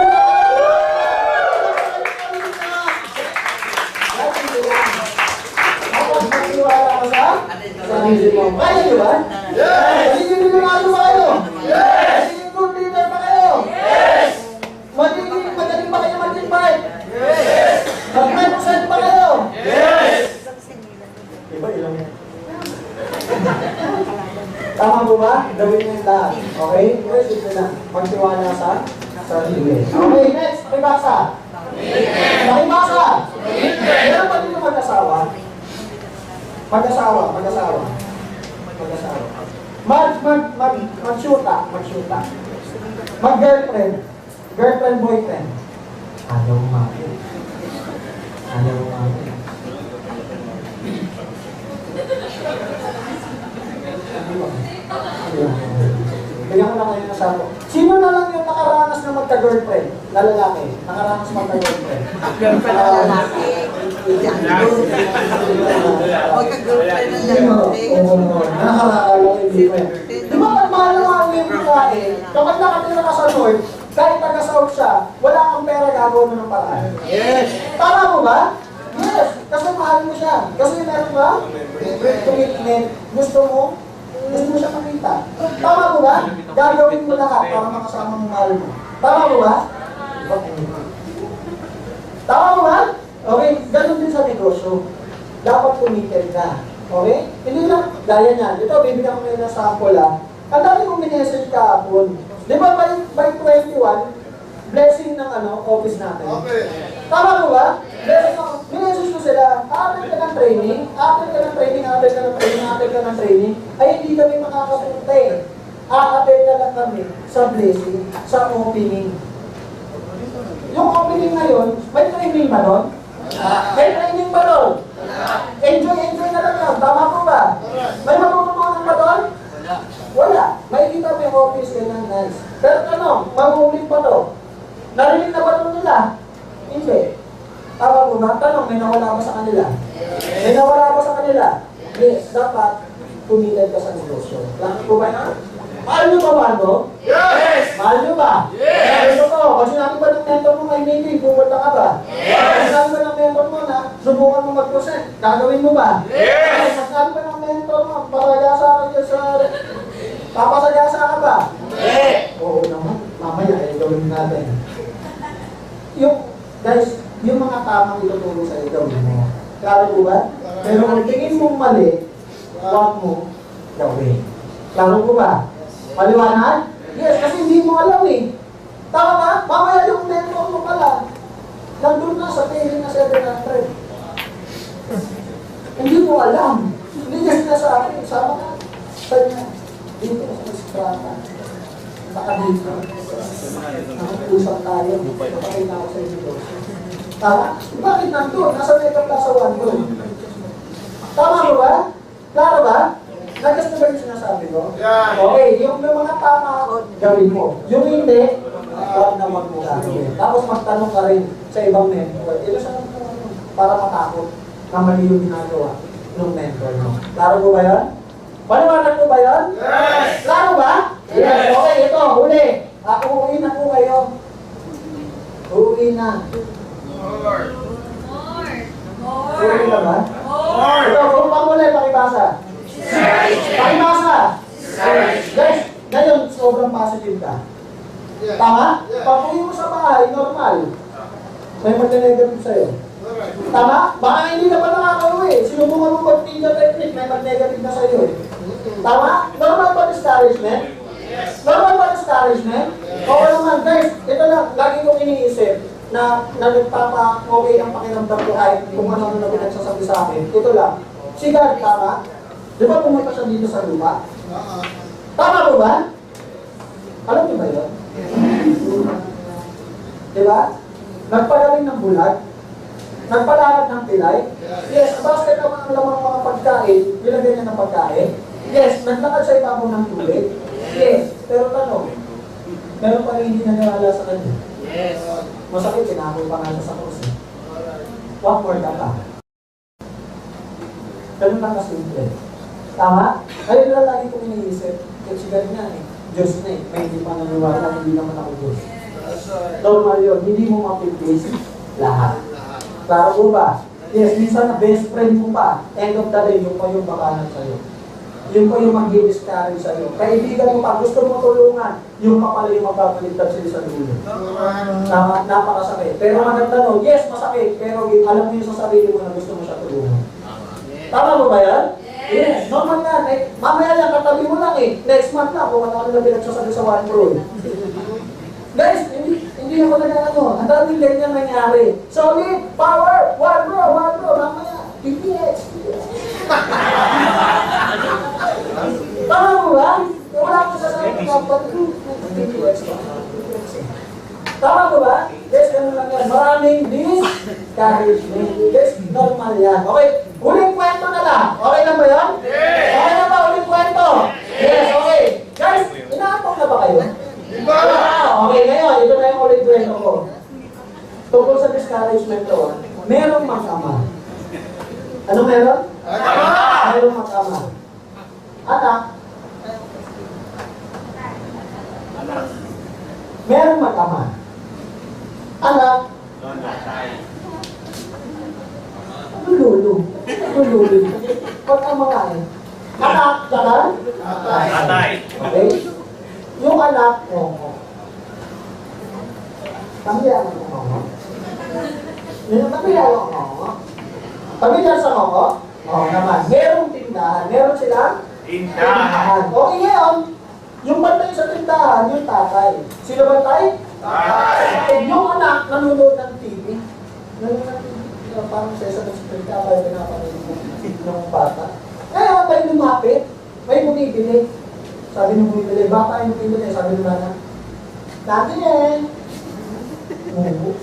Kaya nyo ba? Yes! Magiging binumalo ba kayo? Yes! Magiging good leader ba kayo? Yes! Magaling ba kayo mag-invite? Yes! Mag-5% ba kayo? Yes! Iba ilang yan. Tama mo ba? Gawin nyo yung lahat. Okay? First, ito na. Magtiwala sa sarili. Okay, next. Pakibasa. Pakibasa. Meron pa dito mag-asawa. Mag-asawa. Mag-shoota. Mag-girlfriend. Girlfriend, boyfriend. Ayaw umamin. Bigyan ko na kayo na sabi. Sino na lang yung nakaranas na magka-girlfriend? Na lalaki. Nakaranas magka-girlfriend. Girlfriend na lalaki. Magka-girlfriend na lalaki. Nakakala hindi pa yan. Di ba pag mahal naman yung lalaki, kapag nakatira ka sa north, kahit taga-south siya, wala kang pera gagawin mo ng paraan. Yes! Tama mo ba? Yes! Kasi mahal mo siya. Kasi meron ba? Commitment. Gusto mo siya makita. Tama mo ba? Gagawin mo lahat para makasama mo mahal mo. Tama mo ba? Tama mo ba? Okay, ganun din sa negosyo. Dapat committed ka. Okay? Hindi lang, gaya niyan. Ito, bibigyan ko ngayon ng sample ah. Ang dami kong minessage kahapon. Di ba by 21, blessing ng office natin? Okay. Tama mo ba? Blessing ako. Minessage ko sila, aatin ka ng training, aatin ka ng training, aatin ka ng training, aatin ka ng training. Ay, hindi kami makakapunta eh. Aatin na lang kami sa blessing, sa opening. Yung opening ngayon, may training ba nun? May training ba nun? Enjoy na lang lang. Tama po ba? May matututunan ba doon? Wala. Makikita mo yung office, ganyan, nice. Pero tanong, mahuhuling pa to. Narinig na ba ito nila? Hindi. Tama po ba? Tanong, may nawala ba sa kanila? May nawala ba sa kanila? Yes, dapat committed ka sa negosyo. Laki po ba yun? Mahal nyo ba, Wando? Yes! Mahal nyo ba? Yes! Ito ko, kasi natin ba ng mentor mo kay Mimi, pupunta ka ba? Yes! Kasi natin ba ng mentor mo na subukan mo mag-present, gagawin mo ba? Yes! Kasi natin ba ng mentor mo, papasagasa ka dyan sa... Papasagasa ka ba? Yes! Oo naman, mamaya gawin natin. Guys, yung mga tamang ituturo sa gawin mo. Klaro po ba? Pero kung tingin mong mali, huwag mo gawin. Klaro po ba? Maliwanag? Yes, kasi hindi mo alam eh. Tama ba? Mamaya yung mentor mo pala. Nandun na sa pairing na 700. Hindi mo alam. Hindi niya sinasabi. Sama ka. Kanya. Dito sa Estrada. Baka dito. Nakapusap tayo. Nakapay na ako sa inyo. Tama? Bakit nandun? Nasa Mega Plaza 1 doon. Tama mo ba? Klaro ba? Nagas na ba yung sinasabi ko? Yan. Okay, yung may mga tama, gawin mo. Yung hindi, huwag na wag mo gagawin. Tapos magtanong ka rin sa ibang mentor. Ito sa para matakot na mali yung ginagawa ng mentor mo. Klaro mo ba yan? Paliwanag mo ba yan? Yes! Klaro ba? Yes. Okay, ito, huli. Uuwi na po kayo. Uuwi na. Uuwi na ba? Ito, kung pangulay, pakibasa. Pakibasa! Guys, ngayon, sobrang positive ka. Tama? Pag uwi mo sa bahay, normal. May mag-negative sa'yo. Tama? Baka hindi ka pa nakaka-uwi. Sinubukan mo pag-tingin technique, may mag-negative na sa'yo. Tama? Normal ba discouragement? Normal ba discouragement? Oo naman, guys. Ito lang, lagi kong iniisip na nagpapa-okay ang pakiramdam ko kahit kung ano na pinagsasabi sa akin. Ito lang. Si God, tama? Di ba pumunta siya dito sa lupa? Tama po ba? Alam niyo ba yun? Di ba? Nagpagaling ng bulag. Nagpalalat ng pilay. Yes, basket naman ang lamang mga pagkain. Nilagay niya ng pagkain. Yes, naglakad sa ibabaw ng tubig. Yes, pero tanong, meron pa rin hindi nangyala sa kanya. Yes! Masakit, tinapon pa nga siya sa kursi. What more ka pa? Ganun lang kasimple. Tama? Ayun lang lagi kong iniisip. Kasi ganun nga eh. Diyos na eh. May hindi pa naniwala, hindi naman ako Diyos. Normal yun. Hindi mo mapiplease lahat. Klaro po ba? Yes, minsan na best friend mo pa. End of the day, yung pa yung bakalan sa'yo. Yung pa yung mag-i-discourage sa'yo. Kaibigan mo pa, gusto mo tulungan. Yung pa pala yung magpapaligtad sa'yo sa dulo. Napakasakit. Pero maganda no, yes, masakit. Pero alam mo yung sa sarili mo na gusto mo siya tulungan. Tama mo ba yan? Yes. Normal nga. Mamaya yan, katabi mo lang eh. Next month na, kung ano na pinagsasabi sa One Pro. Guys, hindi ako nagkakano. Ang daming ganyan nangyari. Solid, power, One Pro, mamaya. PPX. Tama mo ba? Wala akong sasabi dapat. PPX. Tama mo ba? Guys, ganun lang yan. Maraming discouragement. Guys, normal yan. Okay, huling kwento na lang. Okay lang ba yan? Yes! Okay na ba huling kwento? Yes, okay. Guys, inaapok na ba kayo? Okay, ngayon, ito na yung huling kwento ko. Tungkol sa discouragement to, merong mag-ama. Ano meron? Merong mag-ama. Anak. Merong mag-ama. Anak. Lulu. Pag-ama nga eh. Anak, saka? Tatay. Okay? Yung anak mo, tamihan mo mo. Nakilala ko ngongo. Pamilyar sa ngongo? Oo naman. Merong tindahan. Meron silang? Tindahan. Okay ngayon, yung bantay sa tindahan, yung tatay. Sino bantay? Tatay. Yung anak, nanonood ng TV. Nanonood ng TV. Parang Sesame Street ka, kaya pinapanood ng bata. Ngayon, may lumapit. May bumibili. Sabi nung bumibili, bata yung bumibili. Sabi nung nana, Sabi eh. Oo.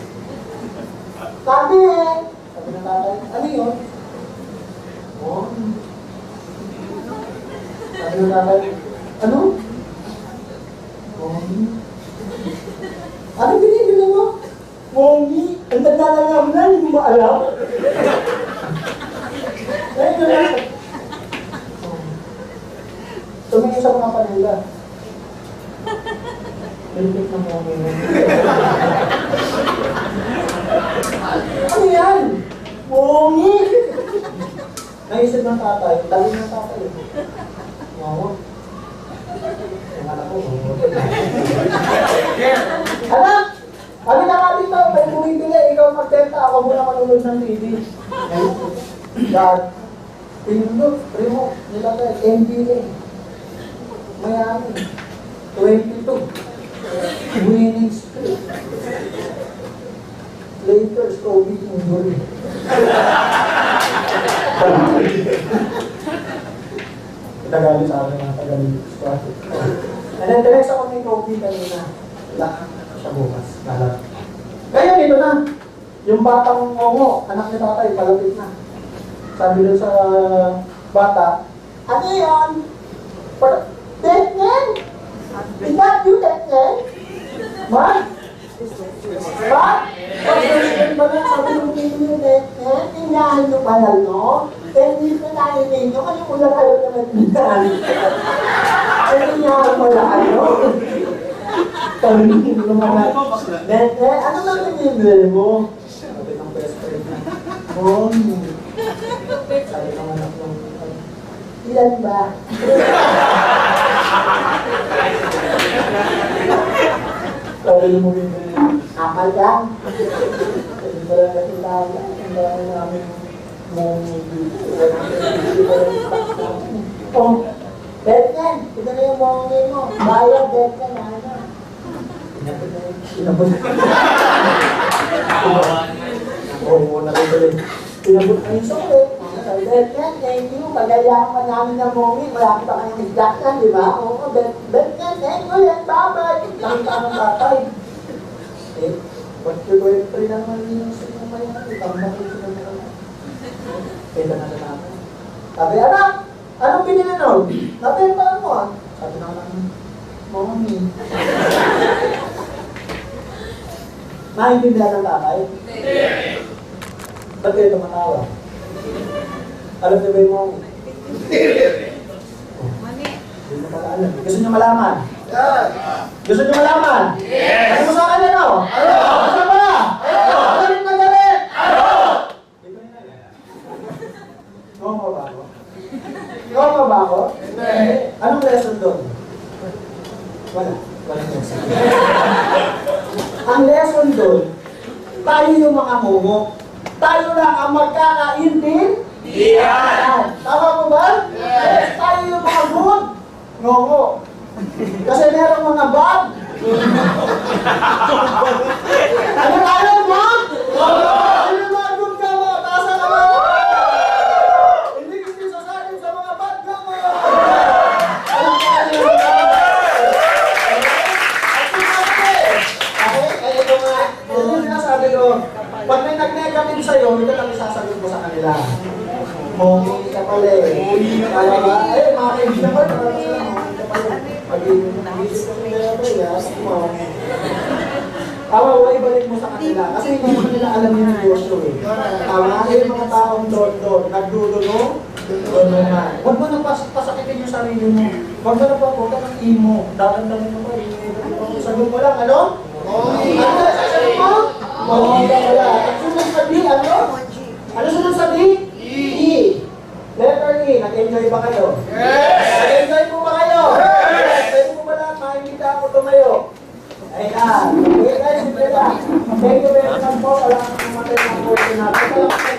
Sabi eh. Sabi ng tatay, ano yun? Oh. Sabi ng tatay, ano? Mommy. Ano binibili mo? Mommy. Ang tanda na namin na, hindi mo alam. Ayun na lang. Tumingin sa mga panila. Limpik ng mommy mo. Ano yan? Mommy! Naisip ng tatay, dali ng tatay. Oo. Ang anak ko, anak! Kami na nga dito, may bumibili, ikaw magbenta, ako muna manunod ng TV. Dad, pinundot, primo, nilagay, NBA. Miami, 22. Winning streak. Lakers, Kobe, injury. Tagalog sa akin mga Tagalog. And then, direct ako ni Kobe kanina. Wala siya bukas. Lahat. Ngayon, ito na. Yung batang ngongo, anak ni tatay, palapit na. Sabi doon sa bata, ano yun? Detnen? Is that you, Detnen? Ma? Ma? Sabi nung pinili yung Detnen, inyahan nyo pala, no? Kaya hindi na tayo ninyo, kasi ulang kayo na nagbitan. Kaya inyahan mo lang, ano? Sabi nung naman, Detnen, ano lang nangyayari mo? Sabi ng best friend na, sabi ng anak ng ilan ba? Sabi ng bumibili, amal lang. Sabi ba lang natin lala, ang dami namin oh, Betnan, ito na yung mongi mo. Bayad, Betnan, ano? Inabot na yun. Inabot na yun. Oo, nakibalik. Inabot na yun. Sorry. Sabi, Betnan, thank you. Pagayakan ka namin ng mongi. Malaki pa kayong higdak yan, di ba? Oo, Betnan, thank you. Yan, babay. Nakita ng tatay. Eh, ba't yung boyfriend naman yung sa'yo mayan? Itang bakit sila naman. Kaya na natin. Sabi, anak, anong binili nun? Nabentaan mo ah. Sabi na lang, Mommy. Naintindihan ng tatay? Hindi. Ba't kayo tumatawa? Alam niyo ba yung Mommy? Mami. Hindi mo pala alam. Gusto niyo malaman? Gusto niyo malaman? Yes! Ano mo sa akin ano? Ano? Ano ba? Ano? Galit na galit! Ano? Ngongo ba ako? Ngongo ba ako? Hindi. Anong lesson doon? Wala. Walang lesson. Ang lesson doon, tayo yung mga ngongo. Tayo lang ang magkakaintindihan. Tama mo ba? Yes. Tayo yung mga good ngongo. Kasi meron mga bad. Ano tayo, bad? Ano yung mga good ka mo? Taasan ka mo? Hindi kasi sasakin sa mga bad ka mo. Ano tayo? Okay, kaya ito nga. Hindi sinasabi ko, pag may nag-negative sa'yo, ito lang isasagot mo sa kanila. Mongi ka pala eh. Kaya ba? Eh, mga kaibigan ko, parang sila, mongi ka pala. Pag-iisip ko nila ba, yes, mongi. Tama, huwag ibalik mo sa kanila. Kasi hindi mo nila alam yung negosyo eh. Tama, yung mga taong doon, nagdudunong, dunungan. Huwag mo nang pasakitin yung sarili mo. Huwag mo nang huwag ka ng imo. Dadan-dadan mo ba? Sagot mo lang, ano? Mongi. Ano sasagot mo? Mongi ka pala. Sunod sa D, ano? Ano sunod sa D? E. Letter E. Nag-enjoy ba kayo? Yes! Nag-enjoy po ba kayo? Yes! Pwede mo ba lahat makikita ako tumayo? Ayan. Okay guys, simple lang. Thank you very much po. Wala kang matay na po. pwede natin. Salamat